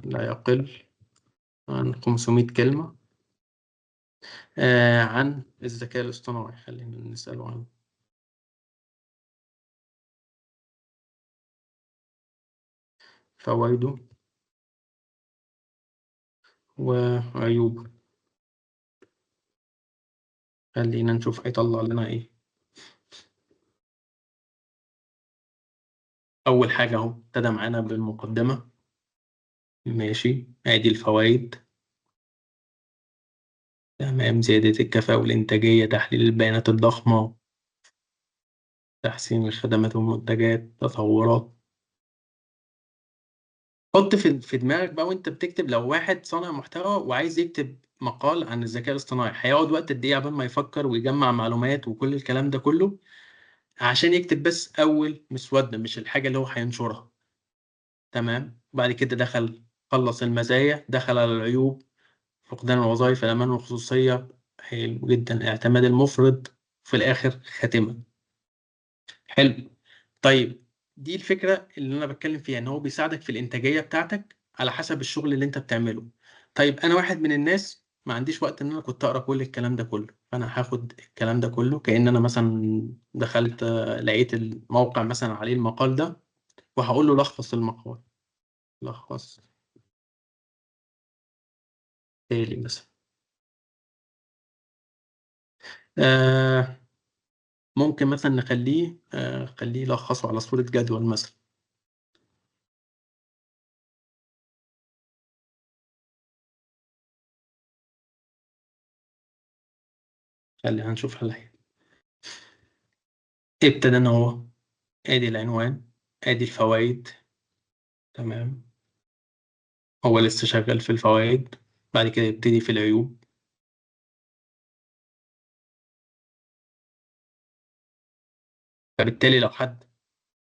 لا يقل عن 500 كلمة عن الذكاء الاصطناعي. خلينا نسأله عنه. فوائده وعيوبه. خلينا نشوف هيطلع لنا ايه. اول حاجة اهو ابتدى معانا بالمقدمة. ماشي، ادي الفوائد. تمام، زيادة الكفاءة والإنتاجية، تحليل البيانات الضخمة، تحسين الخدمات والمنتجات، تطورات. حط في دماغك بقى وانت بتكتب، لو واحد صانع محتوى وعايز يكتب مقال عن الذكاء الاصطناعي، هيقعد وقت قد ايه عبال ما يفكر ويجمع معلومات وكل الكلام ده كله عشان يكتب بس اول مسودة، مش الحاجة اللي هو هينشرها. تمام، بعد كده خلص المزايا، دخل على العيوب: فقدان الوظائف، الأمان والخصوصية، حلو جدا، اعتماد المفرط، في الآخر خاتمة. حلو. طيب دي الفكرة اللي أنا بتكلم فيها، إن هو بيساعدك في الإنتاجية بتاعتك على حسب الشغل اللي أنت بتعمله. طيب أنا واحد من الناس ما عنديش وقت إن أنا كنت أقرأ كل الكلام ده كله، فأنا هاخد الكلام ده كله كأن أنا مثلا دخلت لقيت الموقع مثلا عليه المقال ده، وهقول له لخص المقال. لخص تالي مثلا. آه ممكن مثلا خليه يلخصه على صورة جدول مثلا. خلينا هنشوف حلها. ابتدى ان هو ادي العنوان، ادي الفوائد. تمام، هو لسه شغال في الفوائد، بعد كده يبتدي في العيوب. فبالتالي لو حد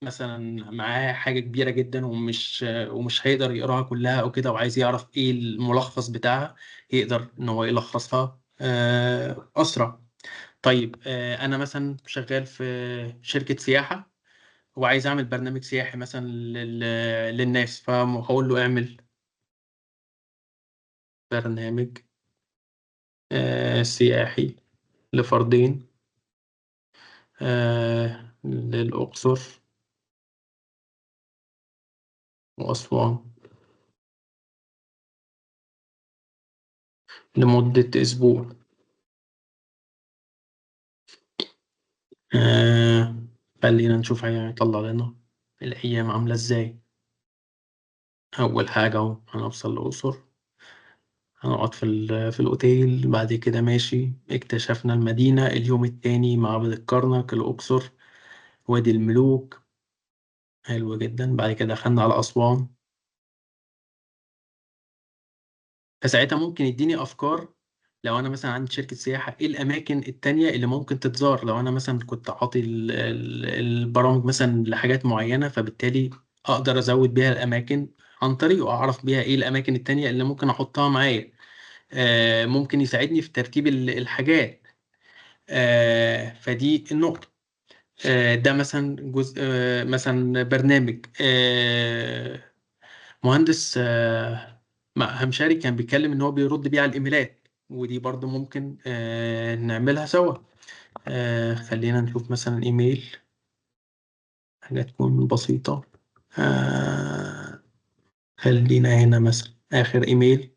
مثلا معاه حاجة كبيرة جدا ومش هيقدر يقراها كلها او كده، وعايز يعرف ايه الملخص بتاعها، يقدر ان هو يلخصها اسرع. طيب انا مثلا شغال في شركة سياحة وعايز اعمل برنامج سياحي مثلا للناس، فهقول له اعمل برنامج سياحي لفردين للأقصر وأسوان. لمدة أسبوع. خلينا نشوف هيطلع لنا الأيام عاملة إزاي. أول حاجة أهو هنوصل الأقصر، هنقعد في الأوتيل. بعد كده ماشي اكتشفنا المدينة. اليوم التاني معبد الكرنك، الأقصر، وادي الملوك. حلو جدا. بعد كده دخلنا على أسوان. فساعتها ممكن يديني أفكار. لو أنا مثلا عندي شركة سياحة، إيه الأماكن التانية اللي ممكن تتزار؟ لو أنا مثلا كنت عاطي البرامج مثلا لحاجات معينة، فبالتالي أقدر أزود بيها الأماكن عن طريقه، أعرف بيها إيه الأماكن التانية اللي ممكن أحطها معايا. ممكن يساعدني في ترتيب الحاجات. فدي النقطة. ده مثلا جزء، مثلا برنامج. مهندس همشاري كان بيتكلم ان هو بيرد بيه على الايميلات، ودي برضو ممكن نعملها سوا. خلينا نشوف مثلا ايميل، حاجة تكون بسيطة. خلينا هنا مثلا اخر ايميل.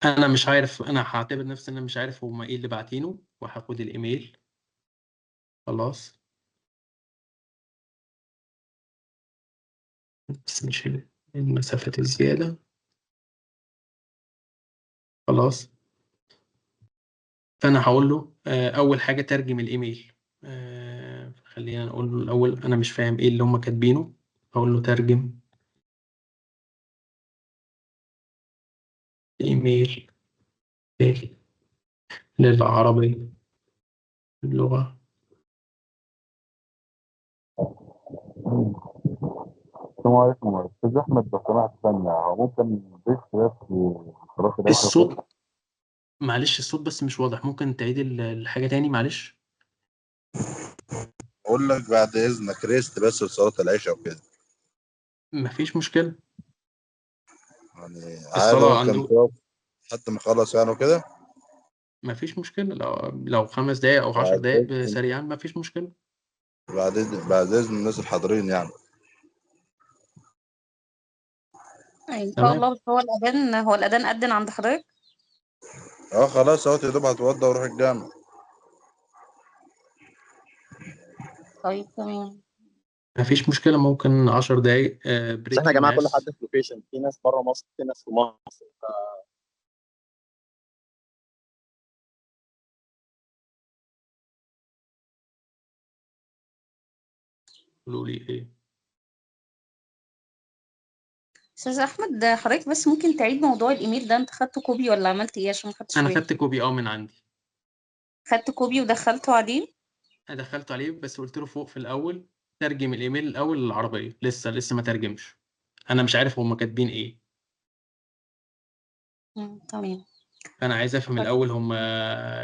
انا مش عارف، انا هعتبر نفسي ان انا مش عارف هما ايه اللي باعتينه، وهاخد الايميل. خلاص. بس مش المسافات الزيادة. خلاص. فانا هقول له اول حاجه ترجم الايميل. خلينا نقول له الاول انا مش فاهم ايه اللي هم كاتبينه. هقول له ترجم ايميل للعربي، اللغه. السلام عليكم يا استاذ احمد، لو سمحت ثانيه، هو ممكن نضيف بس خلاص العيشه وكده؟ الصوت، معلش الصوت بس مش واضح. ممكن تعيد الحاجه تاني معلش؟ اقول لك بعد اذنك ريست بس لصلاه العشاء وكده. مفيش مشكله. يعني عادي الصلاه ممكن عنده. تقف لحد ما اخلص يعني وكده. مفيش مشكله، لو 5 دقايق او 10 دقايق بعد سريعا مفيش مشكله. بعد اذن الناس الحاضرين يعني. ان شاء تمام. الله. هو الاذان اذن عند حضرتك؟ اه خلاص اهو، يا دوب هتوضى واروح الجامع. طيب تمام. مفيش مشكله، ممكن 10 دقايق بس احنا بريك يا جماعه كل حد للناس. في لوكيشن، في ناس بره مصر، في ناس في مصر. قولوا لي ايه. استاذ احمد، حضرتك بس ممكن تعيد موضوع الايميل ده؟ انت خدت كوبي ولا عملت ايه؟ عشان ما خدتش انا بالي. خدت كوبي من عندي. خدت كوبي ودخلته عليه؟ انا دخلت عليه بس قلت له فوق في الاول ترجم الايميل الاول للعربيه. لسه ما ترجمش. انا مش عارف هم كاتبين ايه. تمام. فانا عايز افهم طيب. الاول هم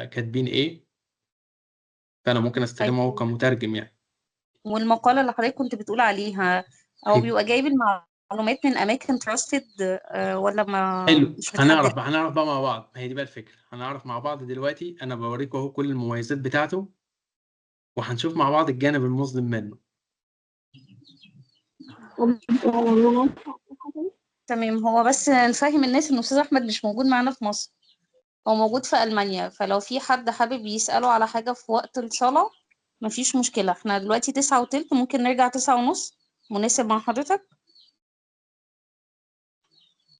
كاتبين ايه. فانا ممكن طيب. استخدمه هو كمترجم يعني. والمقالة اللي حضرتك كنت بتقول عليها، هو أيوة. بيبقى جايب المعلومات من أماكن تراستد ولا ما حلو. مش هنعرف متحدد؟ بقى هنعرف بقى مع بعض. ما هي دي بقى الفكره، هنعرف مع بعض دلوقتي. انا بوريكم اهو كل المميزات بتاعته، وهنشوف مع بعض الجانب المظلم منه. تمام. هو بس نفهم الناس إن أستاذ أحمد مش موجود معانا في مصر، هو موجود في ألمانيا. فلو في حد حابب يسأله على حاجة في وقت الصلاة مفيش مشكلة. احنا دلوقتي 9:15، ممكن نرجع 9:30. مناسب مع حضرتك؟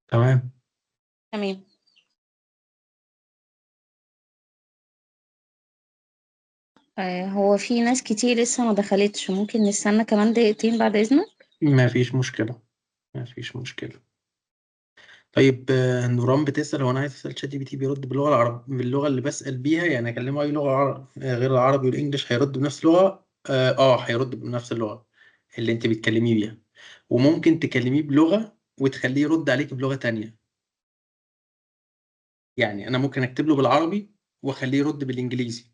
تمام. تمام. هو في ناس كتير لسه ما دخلتش، ممكن نستنى كمان دقيقتين بعد إذنك؟ ما فيش مشكله. ما فيش مشكله. طيب نوران بتسأل هو انا عايز اسال شات جي بي تي بيرد باللغه العربيه، باللغه اللي بسأل بيها يعني. اكلمه اي لغه غير العربي والانجليش هيرد بنفس اللغه؟ هيرد بنفس اللغه اللي انت بتكلميه بيها. وممكن تكلميه بلغه وتخليه يرد عليك بلغه تانية. يعني انا ممكن اكتب له بالعربي واخليه يرد بالانجليزي،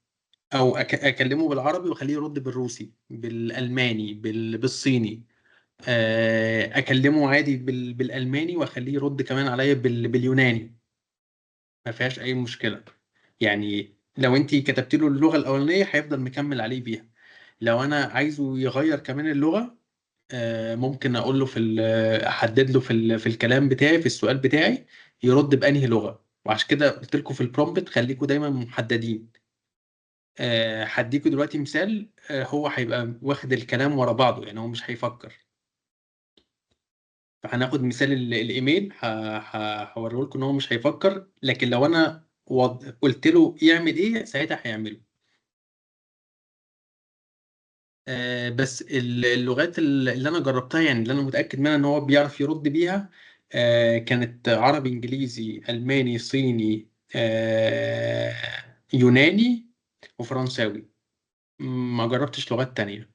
او اكلمه بالعربي واخليه يرد بالروسي، بالالماني، بالصيني. اكلمه عادي بالالماني واخليه يرد كمان عليا باليوناني. ما فيهاش اي مشكله. يعني لو انت كتبت له اللغه الاولانيه هيفضل مكمل عليه بيها. لو انا عايزه يغير كمان اللغه، ممكن اقول له احدد له في الكلام بتاعي، في السؤال بتاعي، يرد بانهي لغه. وعشان كده قلت لكم في البرومبت خليكم دايما محددين. هديكوا دلوقتي مثال، هو هيبقى واخد الكلام ورا بعضه، يعني هو مش هيفكر. فهناخد مثال الايميل، هوريه لكم ان هو مش هيفكر، لكن لو انا قلت له يعمل ايه ساعتها هيعمله. بس اللغات اللي انا جربتها، يعني اللي انا متاكد منها ان هو بيعرف يرد بيها، كانت عربي، انجليزي، الماني، صيني، يوناني، وفرنساوي. ما جربتش لغات تانية.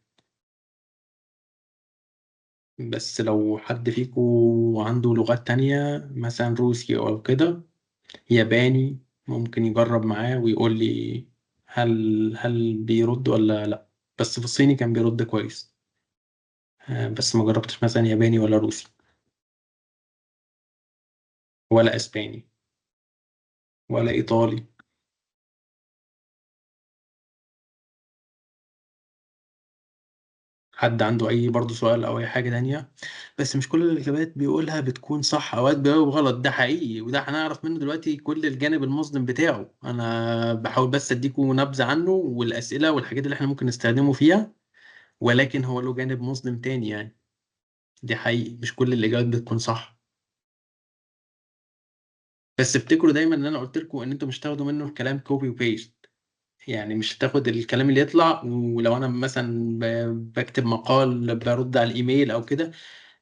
بس لو حد فيكم عنده لغات تانية مثلا روسي أو كده، ياباني، ممكن يجرب معاه ويقول لي هل بيرد ولا لأ. بس في الصيني كان بيرد كويس. بس ما جربتش مثلا ياباني ولا روسي ولا أسباني ولا إيطالي. حد عنده أي برضه سؤال أو أي حاجة تانية؟ بس مش كل الإجابات بيقولها بتكون صح، أوقات بيجاوب غلط، ده حقيقي، وده هنعرف منه دلوقتي كل الجانب المظلم بتاعه. أنا بحاول بس أديكم نبذة عنه والأسئلة والحاجات اللي إحنا ممكن نستخدمه فيها، ولكن هو له جانب مظلم تاني يعني. دي حقيقي، مش كل الإجابات بتكون صح. بس افتكروا دايما إن أنا قلت لكم إن أنتوا مش تاخدوا منه الكلام كوبي وبيست. يعني مش تاخد الكلام اللي يطلع، ولو أنا مثلا بكتب مقال برد على الإيميل أو كده،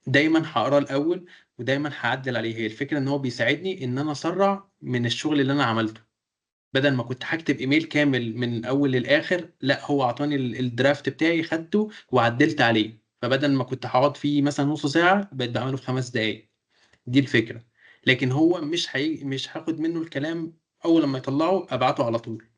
دايما هقراه الاول ودايما هعدل عليه. هي الفكره ان هو بيساعدني ان انا اسرع من الشغل اللي انا عملته. بدل ما كنت هكتب ايميل كامل من الاول للاخر، لا، هو اعطاني الدرافت بتاعي، خدته وعدلت عليه. فبدل ما كنت هقعد فيه مثلا نص ساعه، بقيت بعمله في 5 دقائق. دي الفكره. لكن هو مش هاخد منه الكلام اول لما يطلعه ابعته على طول.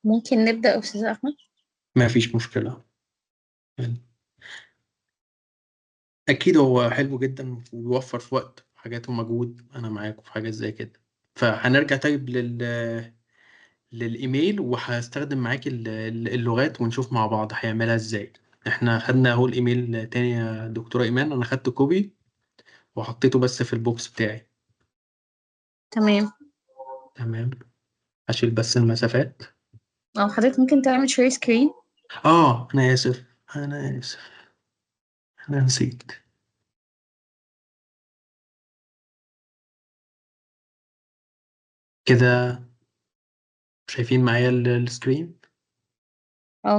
ممكن نبدأ يا أستاذ أحمد؟ ما فيش مشكله. اكيد هو حلو جدا وبيوفر في وقت حاجات ومجهود، انا معاكم في حاجات زي كده. فهنرجع طيب للايميل، وهستخدم معاك اللغات ونشوف مع بعض هيعملها ازاي. احنا خدنا اهو الايميل تاني يا دكتورة ايمان، انا خدت كوبي وحطيته بس في البوكس بتاعي. تمام. تمام. هشيل بس المسافات. أو حضرتك ممكن تعمل شير سكرين؟ انا اسف، انا نسيت. كده شايفين معايا السكرين؟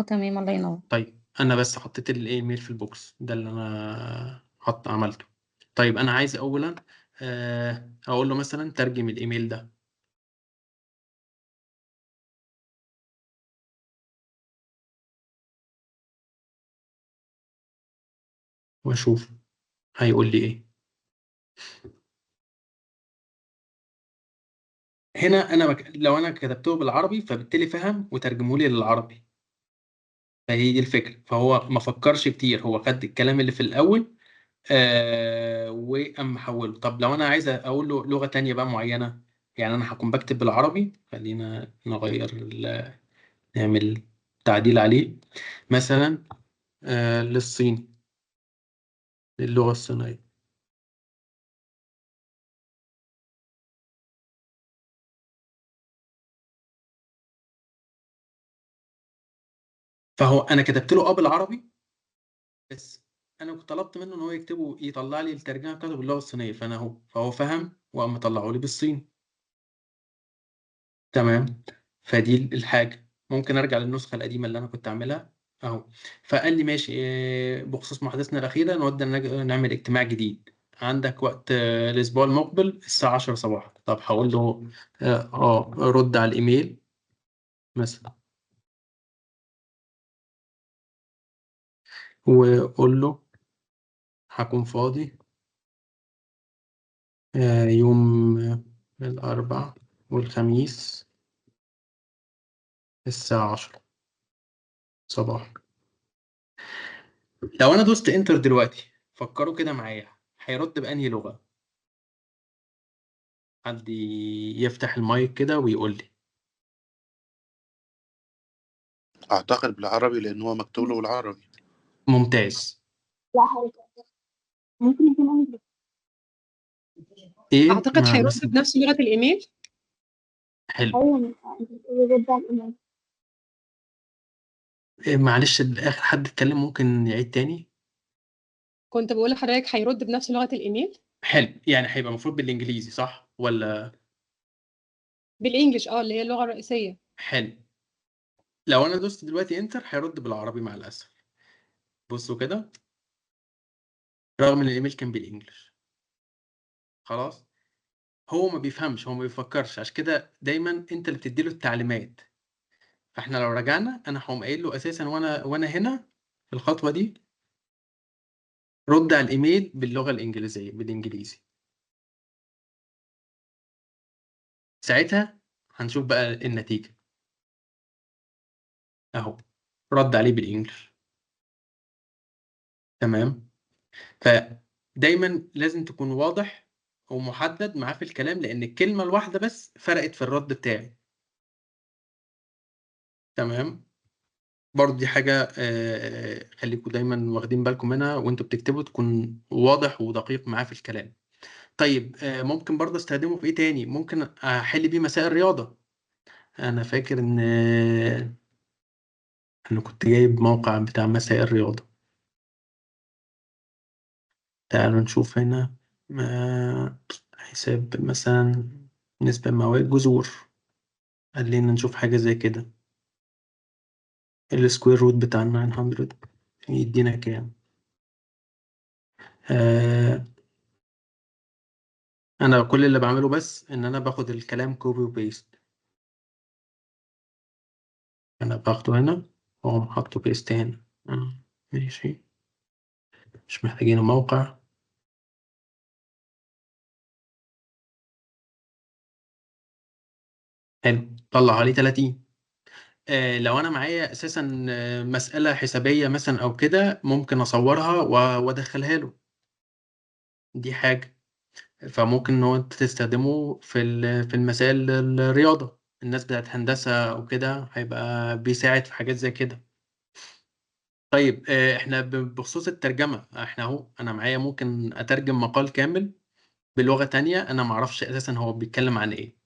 تمام، الله ينور. طيب انا بس حطيت الايميل في البوكس ده اللي انا عملته. طيب انا عايز اولا اقول له مثلا ترجم الايميل ده، واشوف هيقول لي ايه. هنا انا لو انا كتبته بالعربي فبالتالي فهم وترجمه لي للعربي. فهي دي الفكره. فهو ما فكرش كتير، هو خد الكلام اللي في الاول وقام محوله. طب لو انا عايز اقول له لغه تانية بقى معينه، يعني انا هكون بكتب بالعربي، خلينا نغير نعمل تعديل عليه. مثلا للصين، للغة الصينية. فهو أنا كتبت له بالعربي، بس أنا كنت طلبت منه إن هو يكتبه يطلع لي الترجمة بتاعته باللغة الصينية، فهو فهم وقام مطلعه لي بالصين. تمام. فدي الحاجة. ممكن أرجع للنسخة القديمة اللي أنا كنت أعملها أهو. فقال لي ماشي، بخصوص محادثتنا الأخيرة نود أن نعمل اجتماع جديد. عندك وقت الأسبوع المقبل الساعة 10 صباحا. طب هقول له رد على الإيميل مثلا، وقول له هكون فاضي يوم الأربعاء والخميس الساعة 10 صباحا. لو أنا دوست انتر دلوقتي، فكروا كده معايا، هيرد بأنهي لغة؟ حد يفتح المايك كده ويقول لي. اعتقد بالعربي لان هو مكتوب له بالعربي. ممتاز. لا ممكن يكون انجلش. ايه اعتقد ما هيرد بس بنفس لغه الايميل. حلو. ايوه انت بتقولي رد على الايميل. إيه معلش اخر حد اتكلم ممكن يعيد تاني؟ كنت بقول لحضرتك هيرد بنفس لغه الايميل. حلو، يعني هيبقى المفروض بالانجليزي صح ولا؟ بالانجلش اللي هي اللغه الرئيسيه. حلو. لو انا دوست دلوقتي انتر هيرد بالعربي مع الاسف. بصوا كده، رغم ان الايميل كان بالانجلش. خلاص، هو ما بيفهمش، هو ما بيفكرش، عشان كده دايما انت اللي بتديله التعليمات. فاحنا لو رجعنا انا هقوم قايل له اساسا وانا هنا في الخطوه دي رد على الايميل باللغه الانجليزيه بالانجليزي. ساعتها هنشوف بقى النتيجه اهو، رد عليه بالانجلش. تمام. فدايما لازم تكون واضح ومحدد معاه في الكلام، لان الكلمه الواحده بس فرقت في الرد بتاعي. تمام. برضه دي حاجه خليكم دايما واخدين بالكم منها وانتوا بتكتبوا، تكون واضح ودقيق معاه في الكلام. طيب ممكن برضه استخدمه في ايه تاني؟ ممكن احل بيه مسائل رياضه. انا فاكر ان انا كنت جايب موقع بتاع مسائل رياضه. تعالوا نشوف هنا. حساب مثلا نسبة مئوية جذور. خلينا نشوف حاجة زي كده. السكوير روت بتاع 900 يدينا كام؟ آه أنا كل اللي بعمله بس إن أنا باخد الكلام كوبي وبيست. أنا باخده هنا وأقوم حاطه بيست هنا. ماشي، مش محتاجين موقع. حلو، طلع لي 30. لو انا معايا اساسا مسألة حسابية مثلا او كده ممكن اصورها وادخلها له. دي حاجة. فممكن ان هو انت تستخدمه في المسائل الرياضة. الناس بتاعت هندسة او كده هيبقى بيساعد في حاجات زي كده. طيب احنا بخصوص الترجمة، احنا اهو انا معايا ممكن اترجم مقال كامل بلغة تانية انا معرفش اساسا هو بيتكلم عن ايه.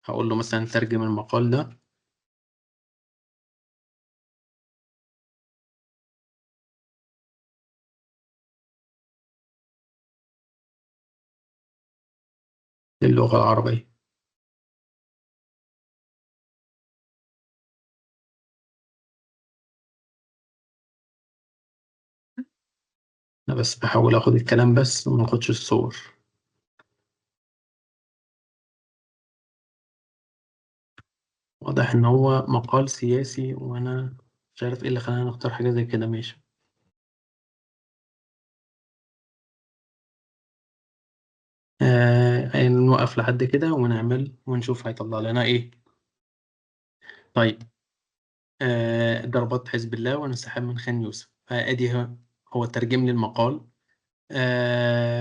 هقول له مثلا ترجم المقال ده للغة العربية. انا بس بحاول اخد الكلام بس وما اخدش الصور. واضح ان هو مقال سياسي وانا مش عارف ايه اللي خلانا نختار حاجة زي كده. ماشي. نوقف لحد كده ونعمل ونشوف هيطلع لنا ايه. طيب ضربات حزب الله وانسحاب من خان يوسف. ادي هو ترجم لي المقال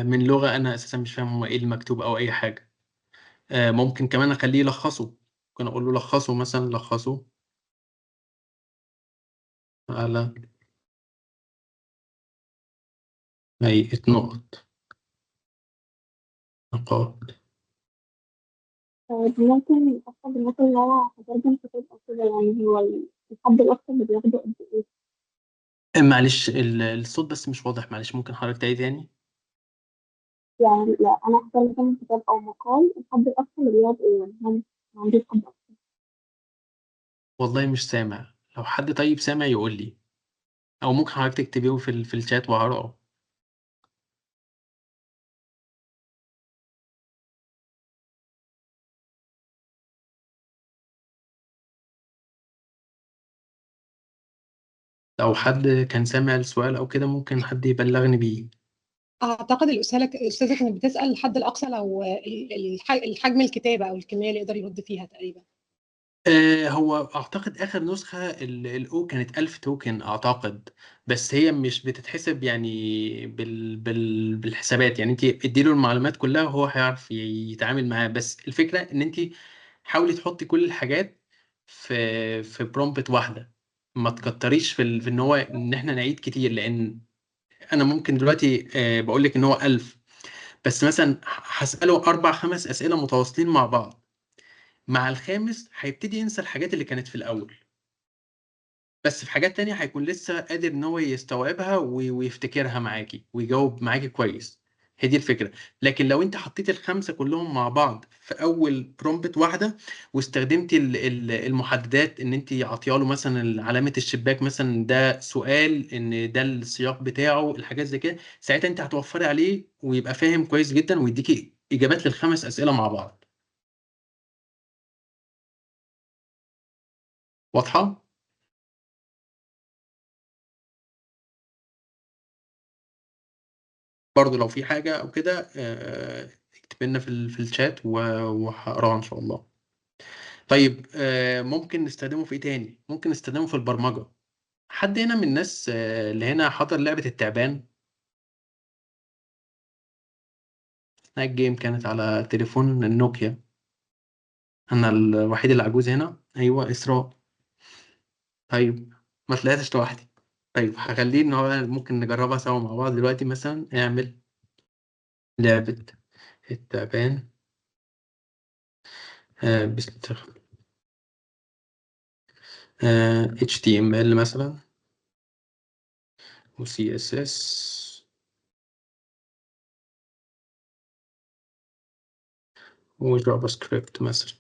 من لغة انا اساسا مش فاهم هو ايه المكتوب او اي حاجة. ممكن كمان اخليه يلخصه. ممكن اقول له لخصه مثلا، لخصه على هيئة نقاط. طيب ممكن أخد مثلا لو أنا هترجم كتاب أو كده، يعني هو الحد الأقصى اللي بياخده قد إيه؟ معلش الصوت بس مش واضح، معلش ممكن حضرتك تعيد تاني؟ يعني لا أنا هترجم كتاب أو مقال، الحد الأقصى اللي بياخد إيه؟ يعني هم ما عنديش حد أقصى. والله مش سامع، لو حد طيب سامع يقول لي، او ممكن حضرتك تكتبيه في الشات وهقراه. لو حد كان سامع السؤال او كده ممكن حد يبلغني بيه. اعتقد الاستاذه كانت بتسال الحد الاقصى لو الحجم الكتابه او الكميه اللي يقدر يرد فيها تقريبا. هو اعتقد اخر نسخة الاو كانت 1000 توكن اعتقد. بس هي مش بتتحسب يعني بالحسابات. يعني انت اديله المعلومات كلها وهو هيعرف يتعامل معاها. بس الفكرة ان انت حاولي تحطي كل الحاجات في برومبت واحدة. ما تكتريش في ان هو ان احنا نعيد كتير، لان انا ممكن دلوقتي بقول لك ان هو 1000، بس مثلا هسأله 4 5 أسئلة متواصلين مع بعض، مع الخامس هيبتدي ينسى الحاجات اللي كانت في الأول، بس في حاجات تانية هيكون لسه قادر ان هو يستوعبها ويفتكرها معاكي ويجاوب معاكي كويس. هي دي الفكرة. لكن لو انت حطيت ال5 كلهم مع بعض في اول برومبت واحدة، واستخدمتي المحددات ان انت عطياله مثلا علامة الشباك مثلا ده سؤال، ان ده السياق بتاعه، الحاجات زي كده، ساعتها انت هتوفري عليه ويبقى فاهم كويس جدا ويديكي اجابات لل5 أسئلة مع بعض. واضحة؟ برضه لو في حاجة أو كده اكتب لنا في الشات وهقراها إن شاء الله. طيب ممكن نستخدمه في إيه تاني؟ ممكن نستخدمه في البرمجة. حد هنا من الناس اللي هنا حضر لعبة التعبان؟ سناك جيم كانت على تليفون النوكيا. أنا الوحيد اللي عجوز هنا. أيوة إسراء. طيب ما طلعتش لوحدي. طيب هخليه إن هو ممكن نجربها سوا مع بعض دلوقتي. مثلا اعمل لعبة التعبان باستخدام HTML مثلا و CSS وجافا سكريبت مثلا.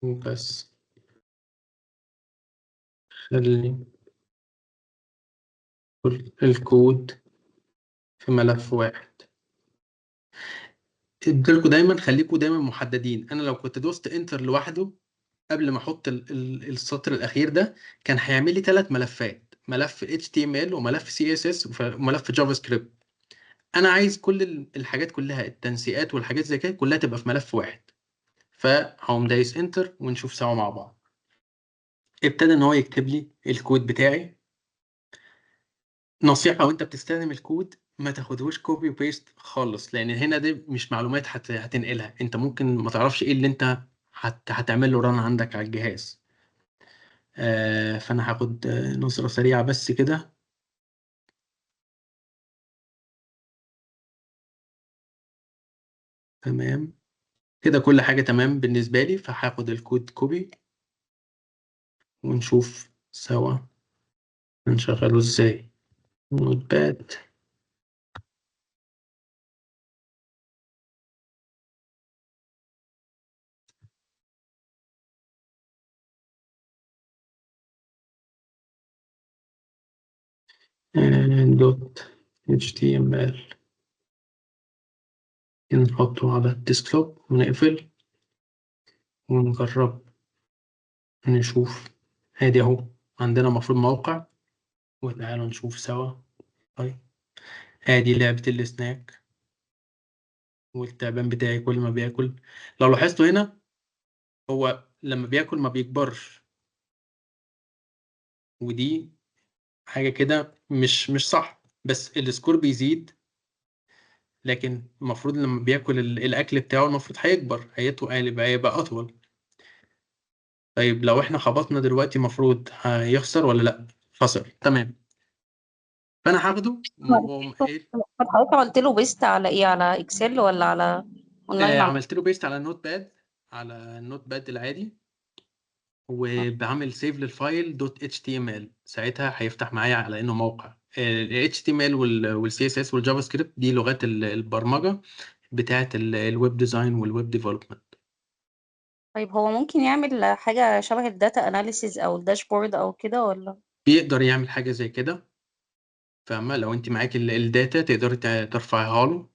بس خلي الكود في ملف واحد. قلتلكوا دايما خليكوا دايما محددين. انا لو كنت دوست انتر لوحده قبل ما احط السطر الاخير ده، كان هيعمل لي 3 ملفات، ملف HTML وملف CSS وملف جافا سكريبت. انا عايز كل الحاجات كلها، التنسيقات والحاجات زي كده كلها تبقى في ملف واحد. فهقوم دايس انتر ونشوف سوا مع بعض. ابتدى ان هو يكتب لي الكود بتاعي. نصيحة وانت بتستخدم الكود ما تاخدهوش كوبي وبيست خالص، لان هنا دي مش معلومات هتنقلها. انت ممكن ما تعرفش ايه اللي انت هتعمل له ران عندك على الجهاز. فانا هاخد نظرة سريعة بس كده. تمام كده، كل حاجة تمام بالنسبة لي. فهاخد الكود كوبي ونشوف سوا هنشغله ازاي. نوت باد. دوت HTML نحطه على الديسكتوب ونقفل ونجرب نشوف. ادي اهو عندنا المفروض موقع، وتعالوا نشوف سوا. طيب ادي لعبة السناك والتعبان بتاعي كل ما بياكل. لو لاحظتوا هنا هو لما بياكل ما بيكبرش، ودي حاجة كده مش صح، بس السكور بيزيد. لكن المفروض لما بياكل الأكل بتاعه المفروض هيكبر، هيبقى أطول. طيب لو احنا خبطنا دلوقتي المفروض هيخسر ولا لأ؟ خسر. تمام. فأنا هاخده وأقوم قايل حضرتك عملت له بيست على ايه؟ على اكسل ولا على اونلاين؟ عملت له بيست على النوت باد، على النوت باد العادي، وبعمل سيف للفايل دوت HTML. ساعتها هيفتح معايا على انه موقع. ال HTML وال CSS والجافا سكريبت دي لغات البرمجة بتاعة الويب ديزاين والويب ديفلوبمنت. طيب هو ممكن يعمل حاجة شبه الداتا اناليسيز او الداشبورد او كده ولا؟ بيقدر يعمل حاجة زي كده، فاهمة؟ لو انت معاك الداتا تقدري ترفعها له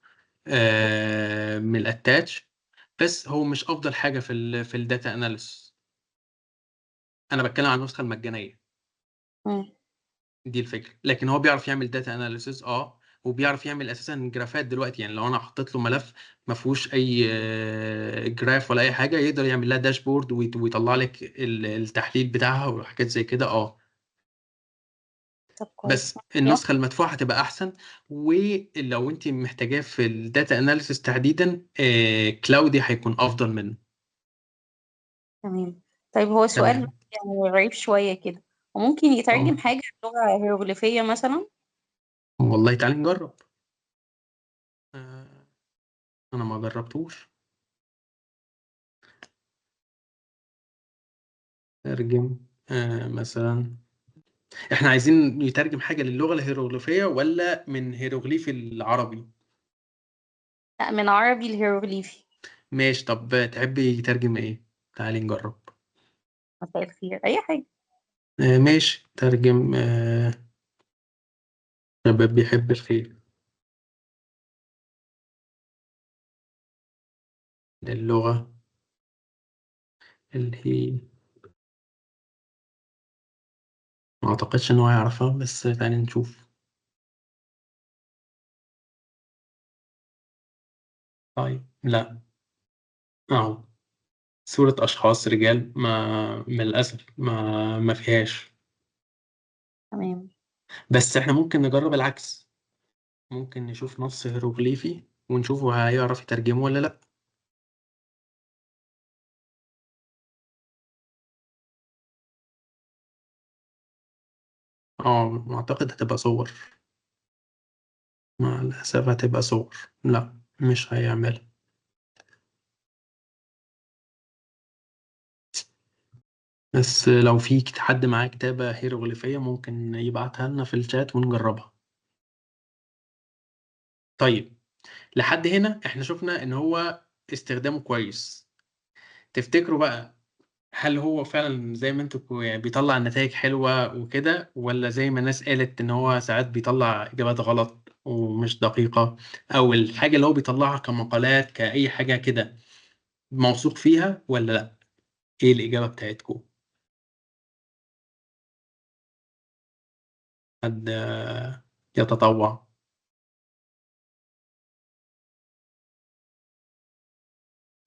من الاتاتش. بس هو مش افضل حاجة في الداتا اناليسيس. انا بتكلم عن النسخة المجانية. دي الفكره. لكن هو بيعرف يعمل داتا اناليسيس وبيعرف يعمل اساسا جرافات دلوقتي. يعني لو انا حطيت له ملف ما فيهوش اي جراف ولا اي حاجه، يقدر يعمل لها داشبورد ويطلع لك التحليل بتاعها وحاجات زي كده. طب كويس. بس النسخه المدفوعه هتبقى احسن. ولو انت محتاجاه في الداتا اناليسيس تحديدا كلاودي هيكون افضل منه. تمام. طيب هو سؤال تمام. يعني غريب شوية كده، وممكن يترجم حاجة لغة هيروغليفية مثلا؟ والله تعالي نجرب. انا ما جربتوش. ترجم مثلا، احنا عايزين يترجم حاجة للغة الهيروغليفية ولا من هيروغليفي العربي؟ لا، من عربي الهيروغليفي. ماشي. طب تحبي يترجم ايه؟ تعالي نجرب. مساء الخير، أي حاجة. ماشي. ترجم شباب بيحب الخير للغة اللي هي، ما اعتقدش ان هو يعرفها، بس تعالي نشوف. طيب لا، اهو صورة اشخاص رجال، ما من الاسف ما فيهاش. تمام. بس احنا ممكن نجرب العكس، ممكن نشوف نص هيروغليفي ونشوفه هيعرف يترجمه ولا لا. اعتقد هتبقى صور، مع الاسف هتبقى صور. لا مش هيعملها. بس لو في حد معاه كتابة هيروغليفية ممكن يبعتها لنا في الشات ونجربها. طيب لحد هنا احنا شفنا ان هو استخدامه كويس. تفتكروا بقى هل هو فعلا زي ما انتوا يعني بيطلع نتائج حلوة وكده، ولا زي ما الناس قالت ان هو ساعات بيطلع اجابات غلط ومش دقيقة، او الحاجة اللي هو بيطلعها كمقالات كأي حاجة كده موثوق فيها ولا لا؟ ايه الإجابة بتاعتكم؟ حد يتطوع؟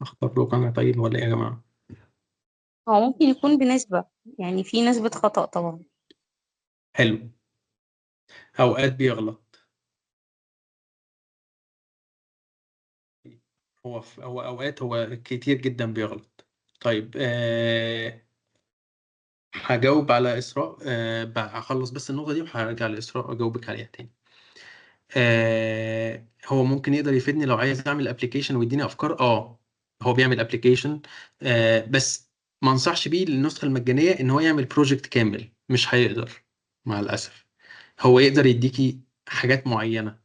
اختار له انا طيب ولا ايه يا جماعة؟ هو ممكن يكون بنسبة، يعني في نسبة خطأ طبعا. حلو. اوقات بيغلط. هو اوقات هو كتير جدا بيغلط. طيب هجاوب على إسراء. هخلص بس النقطة دي وهرجع لإسراء أجاوبك عليها تاني. هو ممكن يقدر يفيدني لو عايز أعمل أبليكيشن ويديني أفكار. هو بيعمل أبليكيشن، بس ما أنصحش بيه للنسخة المجانية إن هو يعمل بروجكت كامل، مش هيقدر مع الأسف. هو يقدر يديكي حاجات معينة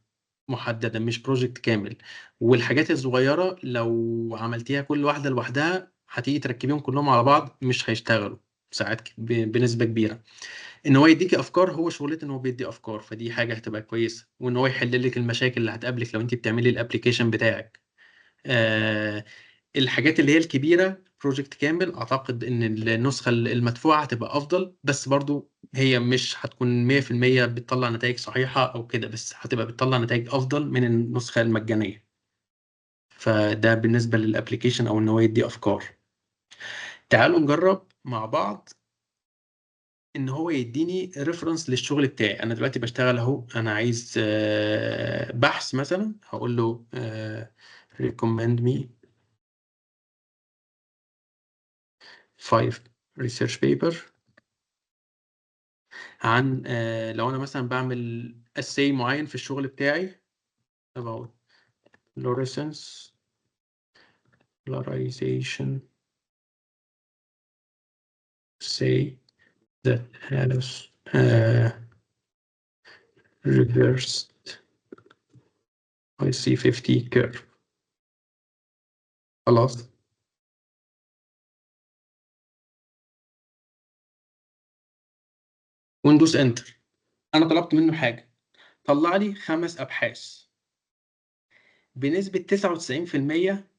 محددة، مش بروجكت كامل. والحاجات الصغيرة لو عملتيها كل واحدة لوحدها هتيجي تركبيهم كلهم على بعض مش هيشتغلوا ساعات بنسبة كبيرة. ان هو يديكي افكار، هو شغلته ان هو بيدي افكار، فدي حاجة هتبقى كويسة. وان هو يحل لك المشاكل اللي هتقابلك لو انت بتعملي الابليكيشن بتاعك. آه الحاجات اللي هي الكبيرة بروجكت كامل، اعتقد ان النسخة المدفوعة هتبقى افضل، بس برضو هي مش هتكون 100% بتطلع نتائج صحيحة او كده، بس هتبقى بتطلع نتائج افضل من النسخة المجانية. فده بالنسبة للابليكيشن او ان هو يدي افكار. تعالوا نجرب مع بعض ان هو يديني ريفرنس للشغل بتاعي. انا دلوقتي بشتغل اهو، انا عايز بحث مثلا، هقول له recommend me 5 research paper عن لو انا مثلا بعمل essay معين في الشغل بتاعي about fluorescence polarization say that has reversed IC50 curve. خلاص. وندوس انتر. انا طلبت منه حاجه، طلع لي 5 ابحاث. بنسبه 99%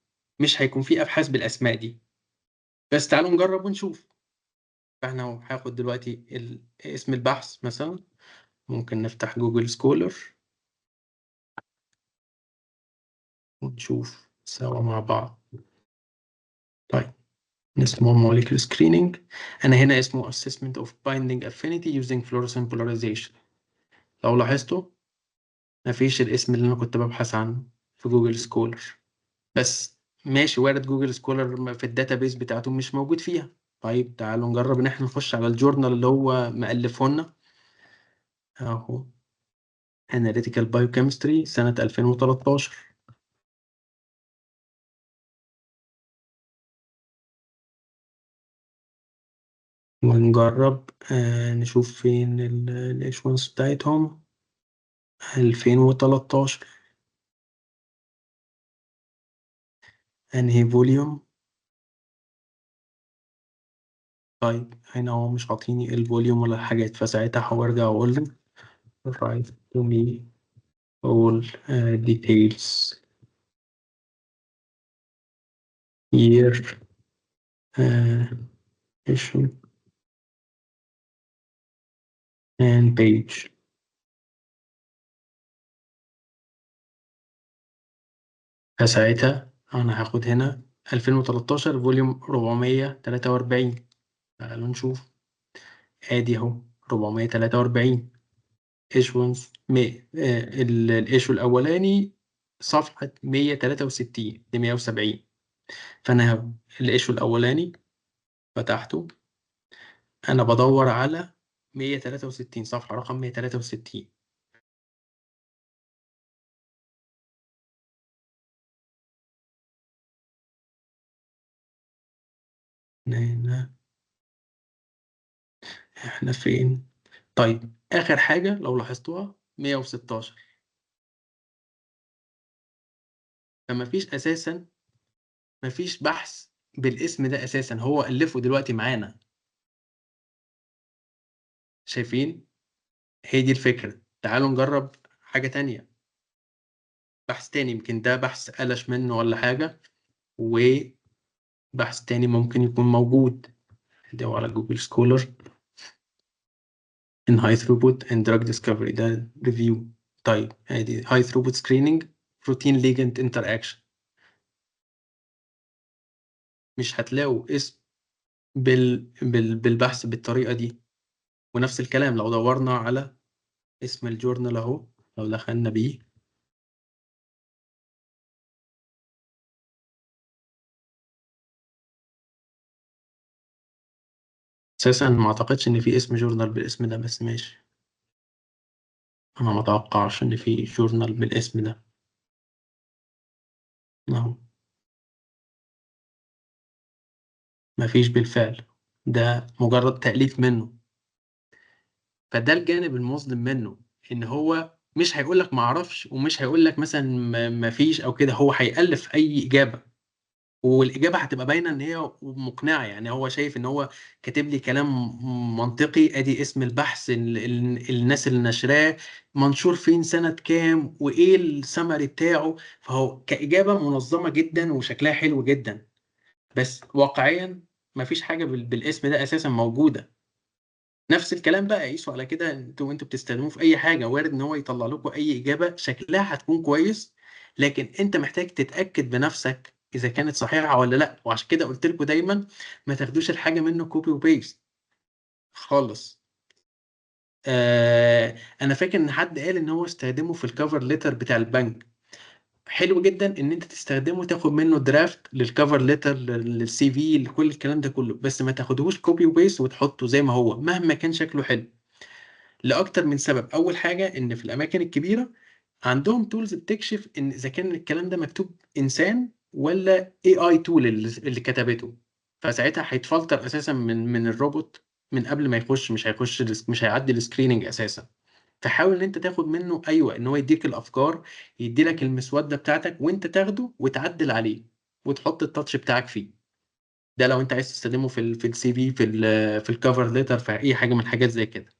مش هيكون في ابحاث بالاسماء دي، بس تعالوا نجرب ونشوف. فاحنا اهو هاخد دلوقتي اسم البحث مثلا، ممكن نفتح جوجل سكولر ونشوف سوا مع بعض. طيب اسمه molecular screening. انا هنا اسمه assessment of binding affinity using fluorescent polarization. لو لاحظتوا مفيش الاسم اللي انا كنت ببحث عنه في جوجل سكولر، بس ماشي، وارد جوجل سكولر في الداتابيس بتاعته مش موجود فيها. طيب تعالوا نجرب ان احنا نخش على الجورنال اللي هو مألفه لنا اهو، Analytical Biochemistry سنة 2013. ونجرب نشوف فين الإشوانس بتاعتهم. 2013 انهي فوليوم؟ طيب هنا هو مش عاطيني الفوليوم ولا الحاجات، فساعتها هرجع اقول له write to me all details year issue and page. فساعتها انا هاخد هنا 2013 فوليوم 443. تعالوا نشوف، ادي اهو 443 ايشوانس. الايشو الاولاني صفحة 163 ل 170. فانا الايشو الاولاني فتحته، انا بدور على 163 صفحة رقم 163. هنا احنا فين؟ طيب اخر حاجة لو لاحظتوها 116. فما فيش اساسا، ما فيش بحث بالاسم ده اساسا، هو الفه دلوقتي معانا. شايفين؟ هي دي الفكرة. تعالوا نجرب حاجة تانية، بحث تاني، يمكن ده بحث قلش منه ولا حاجة، وبحث تاني ممكن يكون موجود. ده على جوجل سكولر in high throughput and drug discovery، ده ريفيو. طيب ادي high throughput screening protein ligand interaction. مش هتلاقوا اسم بالبحث بالطريقة دي. ونفس الكلام لو دورنا على اسم الجورنال اهو، لو دخلنا بيه اساسا ما اعتقدش ان في اسم جورنال بالاسم ده، بس ماشي، انا ما اتوقعش ان في جورنال بالاسم ده اهو. ما فيش بالفعل، ده مجرد تأليف منه. فده الجانب المظلم منه، ان هو مش هيقول لك ما اعرفش، ومش هيقول لك مثلا ما فيش او كده، هو هيألف اي اجابه، والاجابه هتبقى باينه ان هي مقنعه. يعني هو شايف ان هو كاتب لي كلام منطقي، ادي اسم البحث، الناس اللي نشراه، منشور فين، سنه كام، وايه السمري بتاعه. فهو كاجابه منظمه جدا وشكلها حلو جدا، بس واقعيا ما فيش حاجه بالاسم ده اساسا موجوده. نفس الكلام بقى قيسوا على كده، انتوا بتستخدموه في اي حاجه، وارد ان هو يطلع لكم اي اجابه شكلها هتكون كويس، لكن انت محتاج تتاكد بنفسك اذا كانت صحيحه ولا لا. وعشان كده قلت لكم دايما ما تاخدوش الحاجه منه كوبي وبيست خالص. انا فاكر ان حد قال ان هو استخدمه في الكفر ليتر بتاع البنك. حلو جدا ان انت تستخدمه، تاخد منه درافت للكفر ليتر، للسي في، لكل الكلام ده كله، بس ما تاخدهوش كوبي وبيست وتحطه زي ما هو مهما كان شكله حلو، لاكتر من سبب. اول حاجه ان في الاماكن الكبيره عندهم تولز بتكشف ان اذا كان الكلام ده مكتوب انسان ولا اي اي تول اللي كتبته. فساعتها هيتفلتر اساسا من الروبوت من قبل ما يخش، مش هيعدي السكريننج اساسا. فحاول ان انت تاخد منه، ايوه، ان هو يديك الافكار، يدي لك المسوده بتاعتك، وانت تاخده وتعدل عليه وتحط التاتش بتاعك فيه. ده لو انت عايز تستخدمه في السي في، في الكفر ليتر، في اي حاجه من الحاجات زي كده.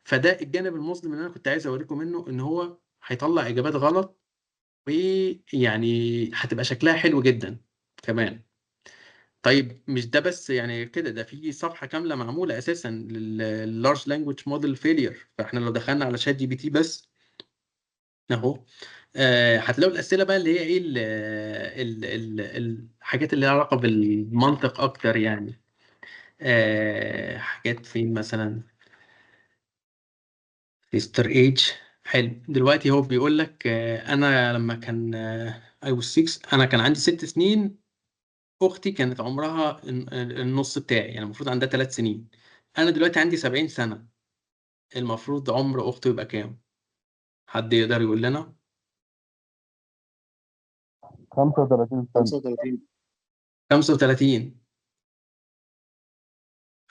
فده الجانب المظلم اللي انا كنت عايز اوريكم منه، ان هو هيطلع اجابات غلط، ويعني هتبقى شكلها حلو جدا كمان. طيب مش ده بس يعني كده، ده في صفحه كامله معموله اساسا لللارج لانجوج موديل فيلير. فاحنا لو دخلنا على شات جي بي تي بس اهو، هتلاقوا الاسئله بقى اللي هي ايه الحاجات اللي لها علاقه بالمنطق اكتر يعني. حاجات فين مثلا؟ Mr. H حلو. دلوقتي هو بيقول لك انا لما كان I was 6 انا كان عندي 6 سنين. اختي كانت عمرها النص بتاعي، يعني المفروض عندها 3 سنين. انا دلوقتي عندي 70 سنة، المفروض عمر اختي يبقى كام؟ حد يقدر يقول لنا؟ 35 سنة. 35. 35.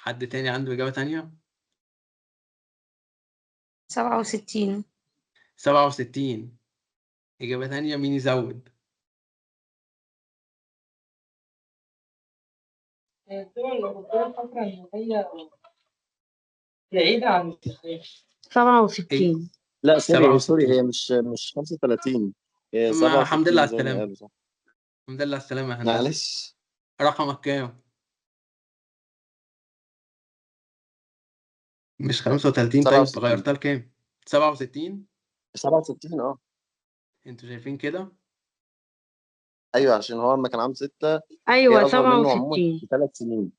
حد تاني عنده إجابة تانية؟ 67. 67. إجابة تانية، مين يزود؟ الدول الأوروبية فاكرة إن هي بعيدة عن التاريخ. 67. لا سوري 67. هي مش 35، هي ما الحمد لله 67 على زي ما السلامة. قالوا، صح؟ الحمد لله على السلامة يا هندسة. معلش. رقمك كام؟ مش 35؟ طيب 67. غيرتها لكام؟ 67؟ 67 اه. انتوا شايفين كده؟ ايوه عشان هو لما كان عنده 6 ايوه هي اصغر منه عموما 67. ب3 سنين،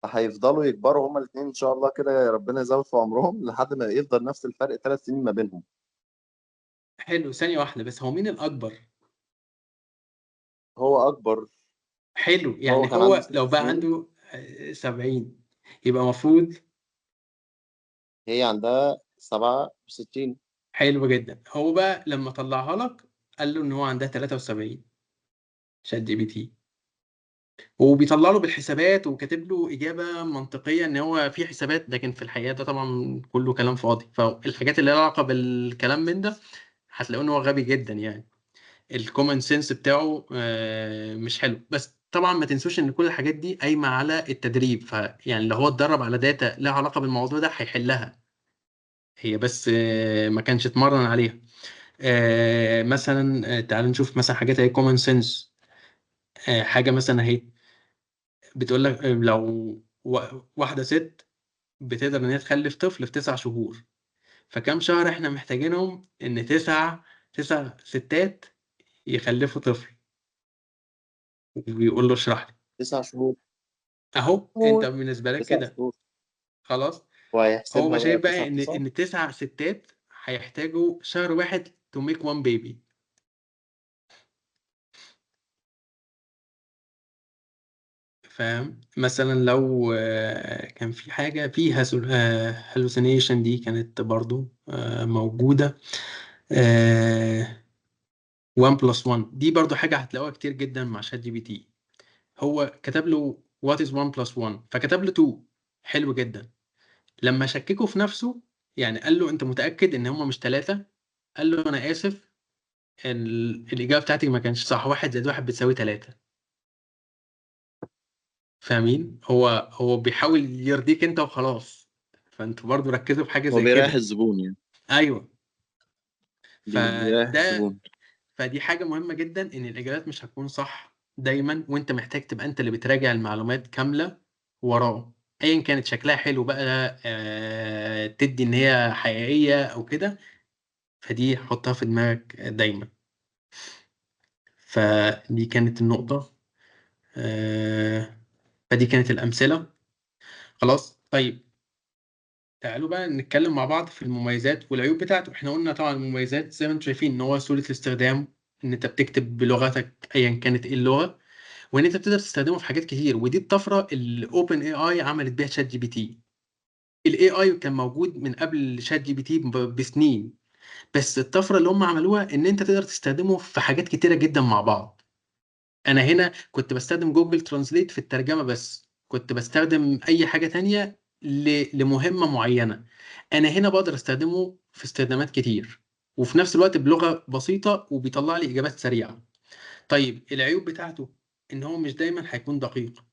فهيفضلوا يكبروا هما الاثنين ان شاء الله كده، ربنا يزود في عمرهم لحد ما يفضل نفس الفرق 3 سنين ما بينهم. حلو. ثانية واحدة بس، هو مين الأكبر؟ هو اكبر. حلو، هو يعني كان عنده هو 6 لو بقى سنين عنده 70 يبقى المفروض. هي عندها 67. حلو جدا. هو بقى لما طلعها لك قال له إن هو عندها 73. شات جي بي تي وبيطلع له بالحسابات وكاتب له إجابة منطقية إن هو في حسابات، لكن في الحقيقة ده طبعا كله كلام فاضي. فالحاجات اللي لها علاقة بالكلام من ده هتلاقوا إن هو غبي جدا يعني. الكومن سنس بتاعه مش حلو. بس طبعا ما تنسوش ان كل الحاجات دي قايمه على التدريب، فيعني لو هو اتدرب على داتا لها علاقه بالموضوع ده هيحلها. هي بس ما كانش اتمرن عليها. مثلا تعال نشوف مثلا حاجات زي كومن سنس. حاجه مثلا اهي بتقول لك لو واحده ست بتقدر ان هي تخلف طفل في 9 شهور، فكم شهر احنا محتاجينهم ان تسع ستات يخلفوا طفل؟ وبيقول له اشرح لي. 9 شهور. اهو انت بالنسبه لك 9 كده شهور خلاص. هو وهيحسبها بقى شايف بقى 9 ان 9. 9 ستات هيحتاجوا شهر واحد to make one baby. فاهم؟ مثلا لو كان في حاجه في hallucination دي كانت برضو موجوده. 1 plus 1 دي برضو حاجه هتلاقوها كتير جدا مع شات جي بي تي. هو كتب له what is 1 plus 1 فكتب له 2. حلو جدا. لما شككه في نفسه، يعني قال له انت متأكد ان هما مش 3؟ قال له انا اسف، الإجابة بتاعتي ما كانش صح، 1+1 بتساوي 3. فاهمين؟ هو بيحاول يرضيك انت وخلاص. فانتوا برضو ركزوا في حاجة هو زي بيريح كده. الزبون يعني. ايوه. بيريح فده الزبون. فدي حاجة مهمة جدا، ان الإجابات مش هتكون صح دايما، وانت محتاج تبقى انت اللي بتراجع المعلومات كاملة وراه، ايا كانت شكلها حلو بقى تدي ان هي حقيقية او كده. فدي حطها في دماغك دايما. فدي كانت النقطة. فدي كانت الأمثلة. خلاص طيب، تعالوا بقى نتكلم مع بعض في المميزات والعيوب بتاعته. احنا قلنا طبعا المميزات زي ما انتم شايفين ان هو سهولة الاستخدام، ان انت بتكتب بلغتك ايا كانت ايه اللغة، وان انت بتقدر تستخدمه في حاجات كتير. ودي الطفرة اللي اوبن اي اي عملت بيها شات جي بي تي. الاي اي كان موجود من قبل شات جي بي تي بسنين، بس الطفرة اللي هم عملوها ان انت تقدر تستخدمه في حاجات كتيرة جدا مع بعض. انا هنا كنت بستخدم جوجل ترانسليت في الترجمة، بس كنت بستخدم اي حاجة تانية لمهمة معينة. انا هنا بقدر استخدمه في استخدامات كتير، وفي نفس الوقت بلغة بسيطة، وبيطلع لي اجابات سريعة. طيب العيوب بتاعته ان هو مش دايما هيكون دقيق.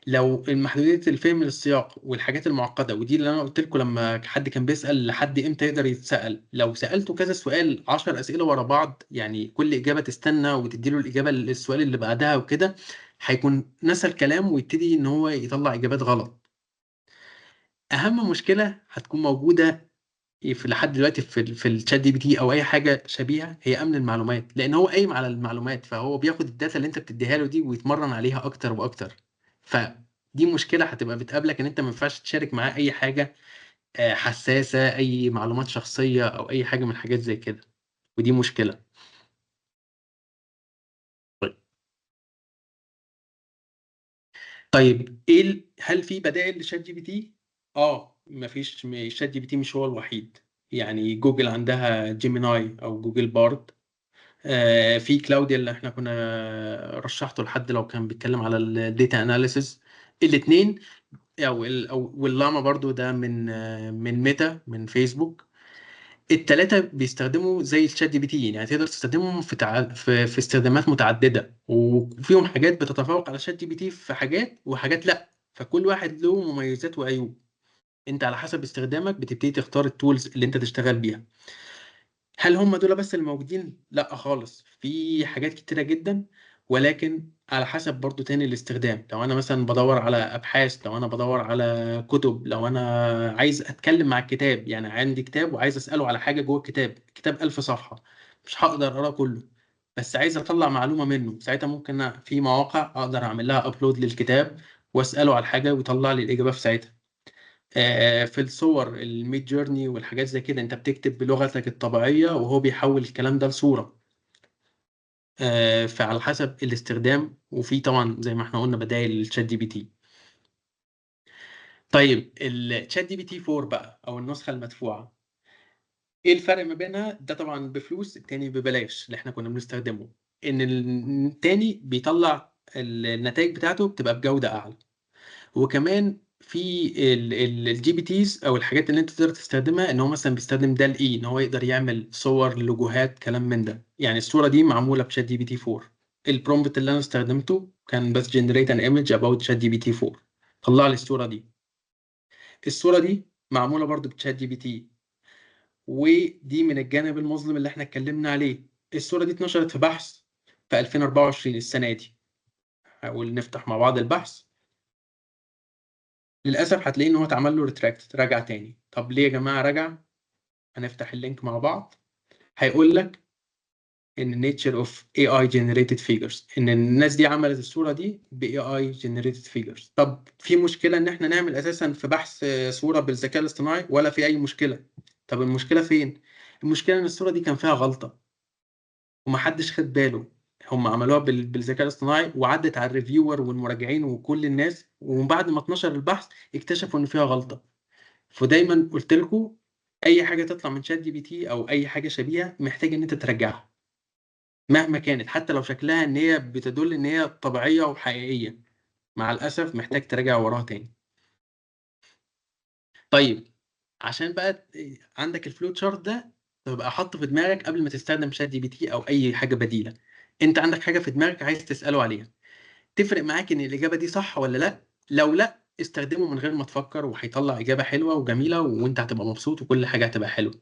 لو المحدودية الفهم للسياق والحاجات المعقدة، ودي اللي انا قلت لكم لما حد كان بيسأل لحد امتى يقدر يتسأل، لو سألته كذا سؤال 10 أسئلة ورا بعض، يعني كل إجابة تستنى وتديله الإجابة للسؤال اللي بعدها وكده، هيكون نسى الكلام ويبتدي ان هو يطلع إجابات غلط. اهم مشكلة هتكون موجودة في لحد دلوقتي في الشات جي بي تي او اي حاجه شبيهه، هي امن المعلومات، لان هو قايم على المعلومات، فهو بياخد الداتا اللي انت بتديها له دي ويتمرن عليها اكتر واكتر. فدي مشكله هتبقى بتقابلك، ان انت ما ينفعش تشارك معاه اي حاجه حساسة، أي معلومات شخصية أو أي حاجة من الحاجات زي كده، ودي مشكلة. طيب هل في بدائل لشات جي بي تي؟ مفيش. شات جي بي تي مش هو الوحيد. يعني جوجل عندها جيميناي أو جوجل بارد. في كلاوديا اللي احنا كنا رشحته لحد لو كان بيتكلم على الداتا اناليسز. الاثنين واللاما برضو ده من ميتا، من فيسبوك. التلاتة بيستخدموا زي الشات جي بي تي، يعني تقدر تستخدمهم في استخدامات متعددة، وفيهم حاجات بتتفوق على شات جي بي تي في حاجات، وحاجات لا. فكل واحد له مميزات وعيوب. انت على حسب استخدامك بتبتدي تختار التولز اللي انت تشتغل بيها. هل هم دول بس الموجودين؟ لا خالص، في حاجات كتيرة جدا، ولكن على حسب برضو تاني الاستخدام. لو انا مثلا بدور على ابحاث، لو انا بدور على كتب، لو انا عايز اتكلم مع الكتاب، يعني عندي كتاب وعايز اساله على حاجه جوه الكتاب 1000 صفحه، مش هقدر اقراه كله، بس عايز اطلع معلومه منه، ساعتها ممكن في مواقع اقدر اعمل لها ابلود للكتاب واساله على الحاجه ويطلع لي الاجابه في ساعتها. في الصور الميد جورني والحاجات زي كده، انت بتكتب بلغتك الطبيعيه وهو بيحول الكلام ده لصوره. فعلى حسب الاستخدام، وفي طبعا زي ما احنا قلنا بدائل للشات جي بي تي. طيب الشات جي بي تي 4 بقى او النسخه المدفوعه، ايه الفرق ما بينها؟ ده طبعا بفلوس، التاني ببلاش اللي احنا كنا بنستخدمه. ان التاني بيطلع النتائج بتاعته بتبقى بجوده اعلى، وكمان في الجي بي تيز او الحاجات اللي انت تقدر تستخدمها، ان هو مثلا بيستخدم ده الاي ان هو يقدر يعمل صور، لوجوهات، كلام من ده. يعني الصوره دي معموله بشات جي بي تي 4. البرومبت اللي انا استخدمته كان بس generate an image about شات جي بي تي 4، طلع لي الصوره دي. الصوره دي معموله برضو بشات جي بي تي، ودي من الجانب المظلم اللي احنا اتكلمنا عليه. الصوره دي اتنشرت في بحث في 2024 السنه دي. حاول نفتح مع بعض البحث. للاسف هتلاقي ان هو اتعمل له ريتراكت، رجع تاني. طب ليه يا جماعه رجع؟ هنفتح اللينك مع بعض. هيقول لك ان nature of AI generated figures، ان الناس دي عملت الصوره دي ب AI generated figures. طب في مشكله ان احنا نعمل اساسا في بحث صوره بالذكاء الاصطناعي؟ ولا في اي مشكله. طب المشكله فين؟ المشكله ان الصوره دي كان فيها غلطه ومحدش خد باله. هم عملوها بالذكاء الاصطناعي، وعدت على الريفيور والمراجعين وكل الناس، وبعد ما اتنشر البحث اكتشفوا ان فيها غلطه. فدايما قلت لكم اي حاجه تطلع من شات جي بي تي او اي حاجه شبيهه محتاج ان انت ترجعها مهما كانت، حتى لو شكلها ان هي بتدل ان هي طبيعيه وحقيقيه، مع الاسف محتاج تراجع وراها تاني. طيب عشان بقى عندك الفلو تشارت ده، تبقى حاطه في دماغك قبل ما تستخدم شات جي بي تي او اي حاجه بديله. انت عندك حاجه في دماغك عايز تساله عليها، تفرق معاك ان الاجابه دي صح ولا لا؟ لو لا، استخدمه من غير ما تفكر، وهيطلع اجابه حلوه وجميله وانت هتبقى مبسوط وكل حاجه هتبقى حلوه.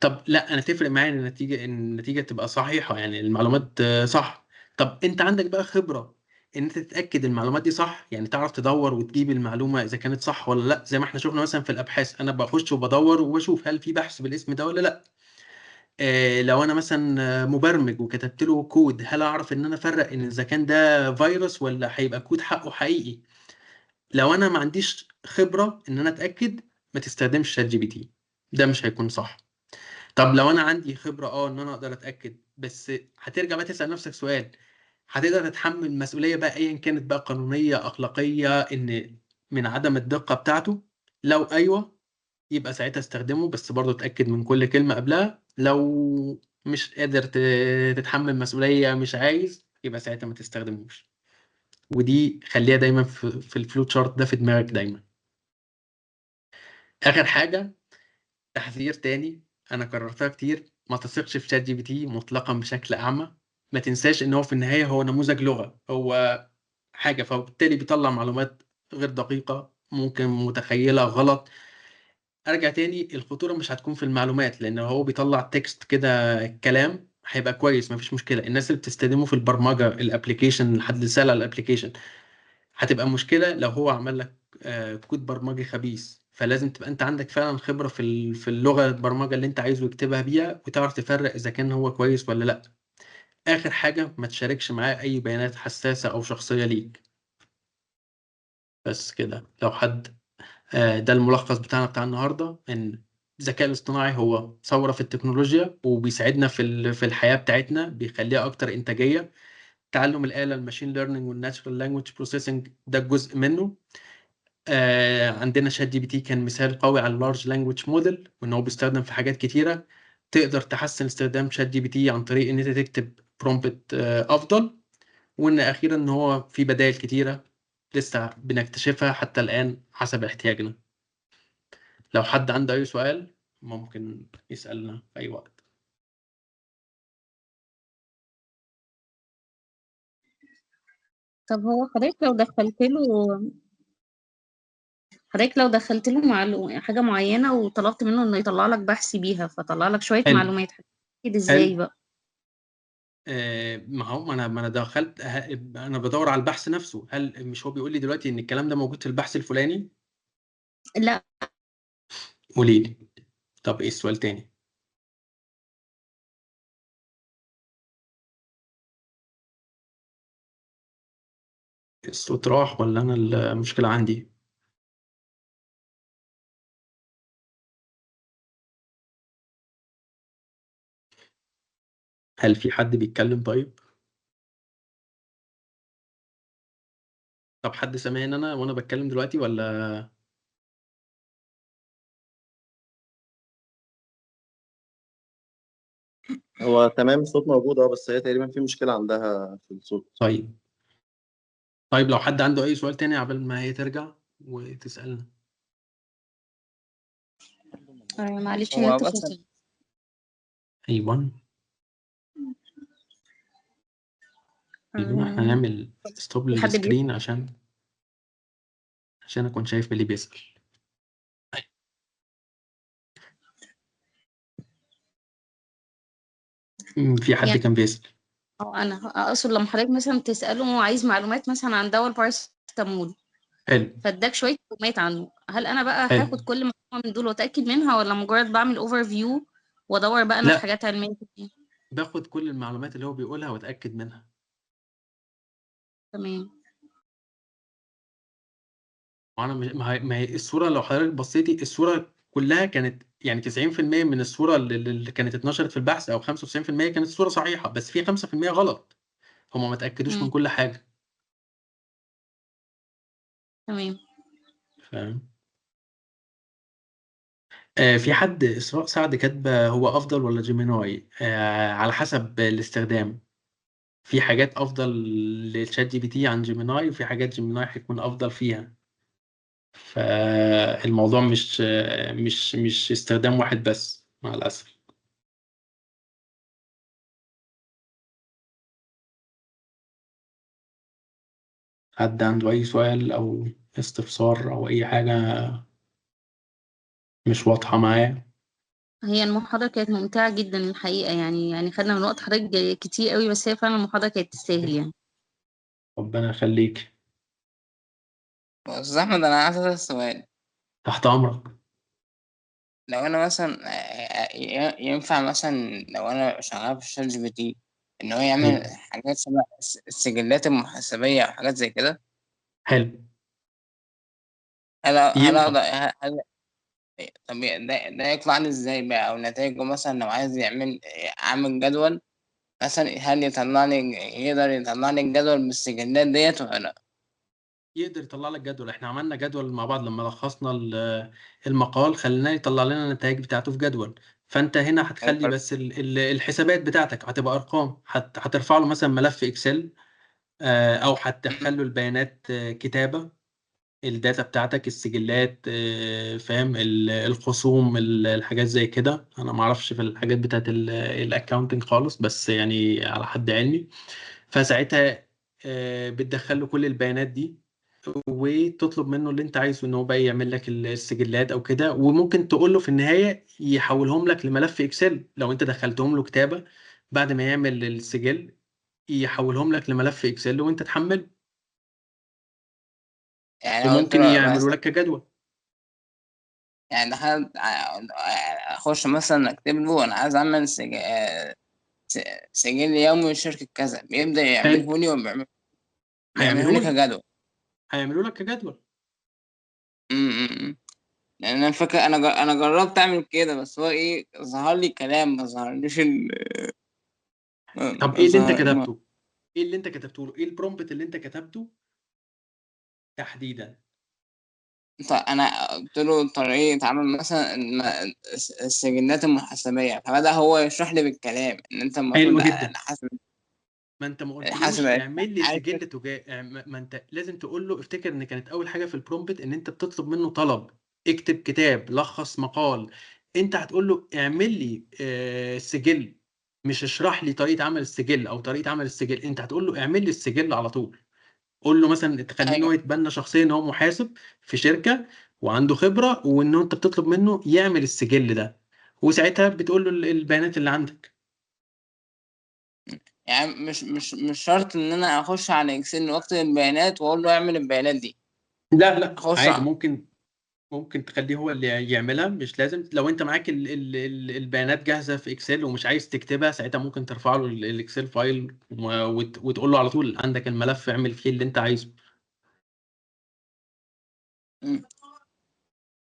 طب لا، انا تفرق معايا ان النتيجه تبقى صحيحه، يعني المعلومات صح. طب انت عندك بقى خبره ان انت تتاكد المعلومات دي صح، يعني تعرف تدور وتجيب المعلومه اذا كانت صح ولا لا، زي ما احنا شفنا مثلا في الابحاث، انا بخش وبدور وبشوف هل في بحث بالاسم ده ولا لا. لو انا مثلا مبرمج وكتبت له كود، هل اعرف ان انا افرق ان اذا كان ده فيروس ولا هيبقى كود حقه حقيقي؟ لو انا ما عنديش خبرة ان انا اتاكد، ما تستخدمش شات جي بي تي، ده مش هيكون صح. طب لو انا عندي خبرة ان انا اقدر اتاكد، بس هترجع بقى تسال نفسك سؤال، هتقدر تتحمل المسؤولية بقى ايا كانت بقى قانونية اخلاقية ان من عدم الدقة بتاعته؟ لو ايوه، يبقى ساعتها استخدمه، بس برضه اتأكد من كل كلمة قبلها. لو مش قادر تتحمل مسؤولية، مش عايز، يبقى ساعتها ما تستخدموش. ودي خليها دايما في الفلو تشارت ده في دماغك دايما. آخر حاجة، تحذير تاني أنا كررتها كتير، ما تثقش في شات جي بي تي مطلقا بشكل أعمى. ما تنساش إن هو في النهاية هو نموذج لغة، هو حاجة، فبالتالي بيطلع معلومات غير دقيقة، ممكن متخيلة غلط. ارجع تاني، الخطوره مش هتكون في المعلومات، لان هو بيطلع تكست كده، كلام هيبقى كويس مفيش مشكله. الناس اللي بتستخدمه في البرمجه، الابلكيشن، حد سال على الابلكيشن، هتبقى مشكله لو هو عمل لك كود برمجي خبيث. فلازم تبقى انت عندك فعلا خبره في اللغه البرمجه اللي انت عايزه يكتبها بيها، وتعرف تفرق اذا كان هو كويس ولا لا. اخر حاجه، ما تشاركش معاه اي بيانات حساسه او شخصيه ليك. بس كده، لو حد ده الملخص بتاعنا بتاع النهارده، ان الذكاء الاصطناعي هو ثوره في التكنولوجيا وبيساعدنا في الحياه بتاعتنا، بيخليها اكتر انتاجيه. تعلم الآلة الماشين ليرنينج والناتشرال لانجويج بروسيسنج ده جزء منه. عندنا شات جي بي تي كان مثال قوي على اللارج لانجويج موديل، وان هو بيستخدم في حاجات كتيره. تقدر تحسن استخدام شات جي بي تي عن طريق ان انت تكتب برومبت افضل. وان اخيرا ان هو في بدائل كتيره لسه بنكتشفها حتى الان حسب احتياجنا. لو حد عنده اي سؤال ممكن يسالنا في اي وقت. طب هو حضرتك لو دخلت له حاجة معينة وطلبت منه انه يطلع لك بحث بيها، فطلع لك شوية حلو معلومات، هتتأكد ازاي حلو. بقى؟ ما انا دخلت انا بدور على البحث نفسه. هل مش هو بيقول لي دلوقتي ان الكلام ده موجود في البحث الفلاني؟ لا، قولي لي. طب ايه السؤال تاني؟ الصوت راح ولا انا المشكلة عندي؟ هل في حد بيتكلم طيب؟ طب حد سامعني انا وانا بتكلم دلوقتي ولا؟ هو تمام الصوت موجود بس هي تقريبا في مشكلة عندها في الصوت. طيب لو حد عنده اي سؤال تاني قبل ما هي ترجع وتسألنا. معلش هو النت بس فصل. ايوه ايوه، احنا نعمل ستوب في حد للسكرين عشان اكون شايف اللي بيسأل. في حد يعني كان بيسأل. انا اقصد لما حضرتك مثلا تساله عايز معلومات مثلا عن دواء الباراسيتامول، حلو فاداك شويه معلومات عنه، هل انا بقى حلو. هاخد كل معلومه من دول واتاكد منها، ولا مجرد بعمل اوفر فيو وادور بقى انا في لا، حاجات علميه كتير؟ باخد كل المعلومات اللي هو بيقولها واتأكد منها. تمام. وانا ما هي الصورة، لو حضرتك بصيتي الصورة كلها كانت يعني 90% من الصورة اللي كانت اتنشرت في البحث او 95% كانت الصورة صحيحة، بس في 5% غلط. هما ما اتأكدوش من كل حاجة. تمام. فاهم؟ في حد إسراء سعد كاتبة هو أفضل ولا جيميناي؟ على حسب الاستخدام. في حاجات أفضل للشات جي بي تي عن جيميناي، وفي حاجات جيميناي هيكون أفضل فيها. فالموضوع مش استخدام واحد بس مع الأسف. حد عنده أي سؤال أو استفسار أو أي حاجة مش واضحة معايا؟ هي المحاضره كانت ممتعه جدا الحقيقه، يعني خدنا من وقت حضرتك كتير قوي، بس هي فعلا المحاضره كانت تستاهل يعني. ربنا يخليك. أستاذ أحمد، أنا عايز أسأل سؤال. تحت أمرك. لو أنا مثلا ينفع مثلا لو أنا شغال في الشات جي بي تي إن هو يعمل أيوة. حاجات شبه السجلات المحاسبية أو حاجات زي كده؟ حلو. هل ينفع. أقدر طب ده يطلع لي إزاي بقى، أو نتائجه مثلا لو عايز أعمل جدول مثلا، هل يقدر يطلع لي الجدول بالسجلات ديت ولا لأ؟ يقدر يطلع لك جدول. احنا عملنا جدول مع بعض لما لخصنا المقال، خلينا يطلع لنا النتائج بتاعته في جدول. فانت هنا هتخلي بس الحسابات بتاعتك هتبقى ارقام. هترفع له مثلا ملف اكسل، او هتدخل له البيانات كتابة الداتا بتاعتك، السجلات، فاهم، الخصوم، الحاجات زي كده. انا ما اعرفش في الحاجات بتاعت الاكاونتنج خالص، بس يعني على حد علمي. فساعتها بتدخل له كل البيانات دي، وتطلب منه اللي انت عايزه ان هو بقى يعمل لك السجلات او كده. وممكن تقول له في النهايه يحولهم لك لملف اكسل لو انت دخلتهم له كتابه. بعد ما يعمل السجل يحولهم لك لملف اكسل وانت تحمله. يعني أنا قلت وممكن له يعملوا مثلا، لك كجدول. يعني دخلت أخش مثلا أكتب له أنا عايز أعمل سجل يومي لشركة كذا، بيبدأ حلو. يعمله لي بيعمله هيعملوا لي لك كجدول. هيعملوا لك كجدول. يعني انا فاكر انا جربت اعمل كده، بس هو ايه، ظهر لي كلام، ما ظهرليش طب ما ايه اللي انت ظهر كتبته؟ ايه اللي انت كتبته له؟ ايه البرومبت اللي انت كتبته تحديدا؟ انا قلت له طريقه عمل مثلا السجلات المحاسبيه، فبدا هو يشرح لي بالكلام ان انت المفروض حلو جدا. حاسب ما انت ما قلتلوش حاسب اعمل لي عارف. سجل تجاري. ما انت لازم تقول له، افتكر ان كانت اول حاجه في البرومبت ان انت بتطلب منه طلب. اكتب كتاب، لخص مقال. انت هتقول له اعمل لي سجل، مش اشرح لي طريقه عمل السجل او طريقه عمل السجل. انت هتقول له اعمل لي السجل على طول. قول له مثلا تخليه ان ايوه. هو يتبنى شخصيا ان هو محاسب في شركه وعنده خبره، وان انت بتطلب منه يعمل السجل ده، وساعتها بتقول له البيانات اللي عندك. يعني مش شرط ان انا اخش على اكسل واكتب البيانات واقول له اعمل البيانات دي. لا لا اخش عادي، ممكن تخليه هو اللي يعملها. مش لازم. لو انت معاك البيانات جاهزه في اكسل ومش عايز تكتبها، ساعتها ممكن ترفع له الاكسل فايل وتقول له على طول عندك الملف، اعمل فيه اللي انت عايزه. مم.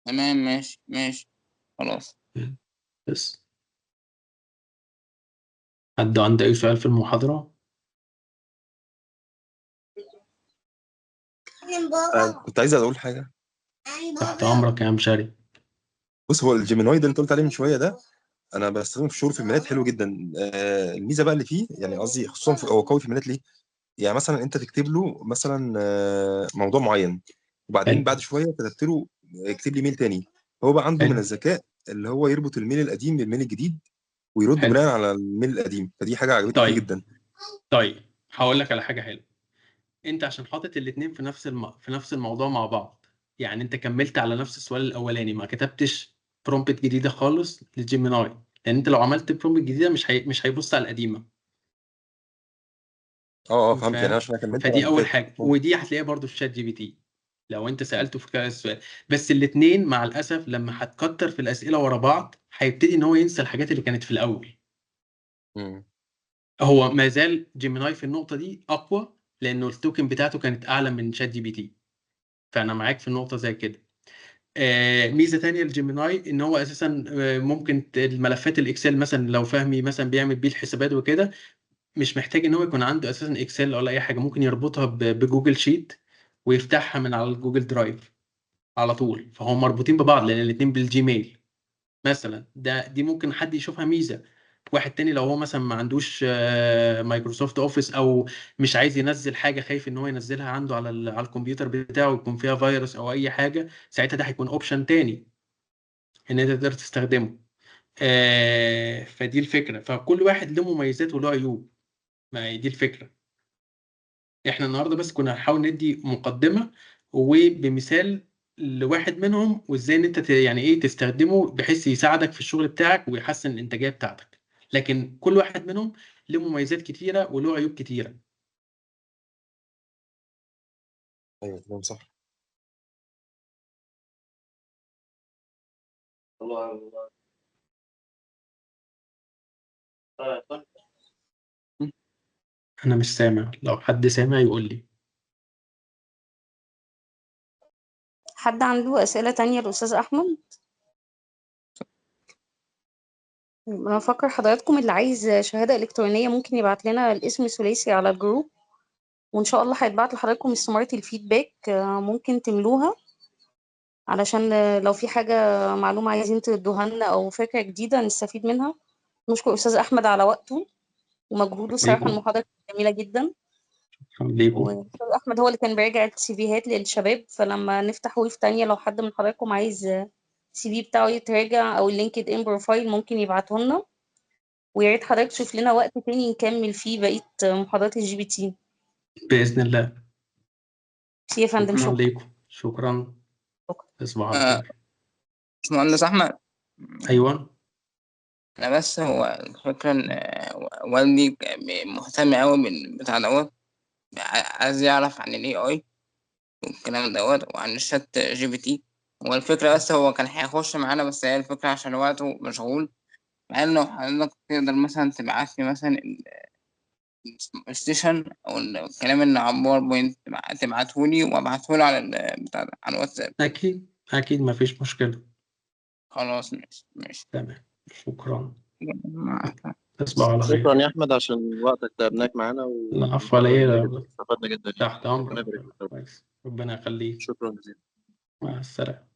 تمام، ماشي خلاص. بس حد عنده اي سؤال في المحاضره؟ كنت عايز اقول حاجه. تحت امرك يا مشاري. بص، هو الجيميناي ده اللي انت قلت عليه من شويه ده، انا بستخدمه في شغل في الميلاد حلو جدا. الميزه بقى اللي فيه، يعني قصدي خصوصا هو قوي في الميلاد ليه؟ يعني مثلا انت تكتب له مثلا موضوع معين، وبعدين حلو بعد شويه كتبت له اكتب لي ميل تاني، هو بقى عنده من حلو الذكاء اللي هو يربط الميل القديم بالميل الجديد ويرد حلو. بناء على الميل القديم، فدي حاجه عجبتني فيه طيب جدا. طيب، هقول لك على حاجه حلوه. انت عشان حاطط الاثنين في في نفس الموضوع مع بعض، يعني انت كملت على نفس السؤال الاولاني، ما كتبتش برومبت جديده خالص للجيميناي. لان انت لو عملت برومبت جديده مش هيبص على القديمه. اه فهمت، يعني أنا فاهم؟ عشان انا كملت على فدي اللي اول فات. حاجه، ودي هتلاقيها برضو في شات جي بي تي لو انت سالته في كذا سؤال. بس الاثنين مع الاسف لما هتكتر في الاسئله ورا بعض هيبتدي ان هو ينسى الحاجات اللي كانت في الاول. مم. هو ما زال جيميناي في النقطه دي اقوى، لانه التوكن بتاعته كانت اعلى من شات جي بي تي. فانا معاك في النقطه زي كده. ميزه تانية للجيميناي ان هو اساسا ممكن الملفات الاكسل مثلا لو فهمي مثلا بيعمل بيه الحسابات وكده، مش محتاج ان هو يكون عنده اساسا اكسل ولا اي حاجه. ممكن يربطها بجوجل شيت ويفتحها من على الجوجل درايف على طول، فهم مربوطين ببعض لان الاثنين بالجيميل مثلا. دي ممكن حد يشوفها ميزه. واحد تاني لو هو مثلا ما عندوش مايكروسوفت اوفيس، او مش عايز ينزل حاجه، خايف ان هو ينزلها عنده على على الكمبيوتر بتاعه يكون فيها فيروس او اي حاجه، ساعتها ده هيكون اوبشن تاني ان انت تقدر تستخدمه. فدي الفكره. فكل واحد له مميزات وله عيوب. ما هي دي الفكره. احنا النهارده بس كنا هنحاول ندي مقدمه وبمثال لواحد منهم، وازاي ان انت يعني ايه تستخدمه بحيث يساعدك في الشغل بتاعك ويحسن الانتاجيه بتاعتك. لكن كل واحد منهم له مميزات كتيره وله عيوب كتيره. ايوه تمام صح. انا مش سامع، لو حد سامع يقول لي. حد عنده أسئلة تانية للأستاذ أحمد؟ أنا بفكر حضراتكم اللي عايز شهادة إلكترونية ممكن يبعت لنا الاسم ثلاثي على الجروب، وإن شاء الله هيتبعت لحضراتكم استمارة الفيدباك، ممكن تملوها علشان لو في حاجة معلومة عايزين تدوها لنا أو فكرة جديدة نستفيد منها. نشكر أستاذ أحمد على وقته ومجهوده، صراحة ليكم المحاضرة كانت جميلة جدا. ليكم. وأستاذ أحمد هو اللي كان بيراجع السيفيهات للشباب، فلما نفتح ويف تانية لو حد من حضراتكم عايز السي في بتاعه يتراجع أو اللينكد إن بروفايل ممكن يبعته لنا. ويا ريت حضرتك تشوف لنا وقت تاني نكمل فيه بقية محاضرات الجي بي تي. باذن الله. يا فندم، شكرا شكرا. ليكم. شكرا. تصبحوا على آه، خير. باشمهندس احمد، ايوه. انا بس هو الفكره ان والدي مهتم قوي بالبتاع دوت، عايز يعرف عن الاي اي والكلام دوت وعن الشات جي بي تي. هو الفكره بس هو كان هيخش معانا، بس هي الفكره عشان وقته مشغول. مع انه حضرتك تقدر مثلا تبعت لي مثلا ستيشن او الكلام اللي على الباوربوينت تبعتهولي وابعتهولي على بتاع ده على الواتساب. اكيد مفيش مشكله. خلاص ماشي تمام، شكرا، مع تصبح على شكرا خير. يا احمد عشان وقتك تعبناك معانا العفو على ايه، استفدنا جدا يعني. تحت امرك. ربنا يبارك فيك. كويس، ربنا يخليك، شكرا جزيلا. مع السلامه.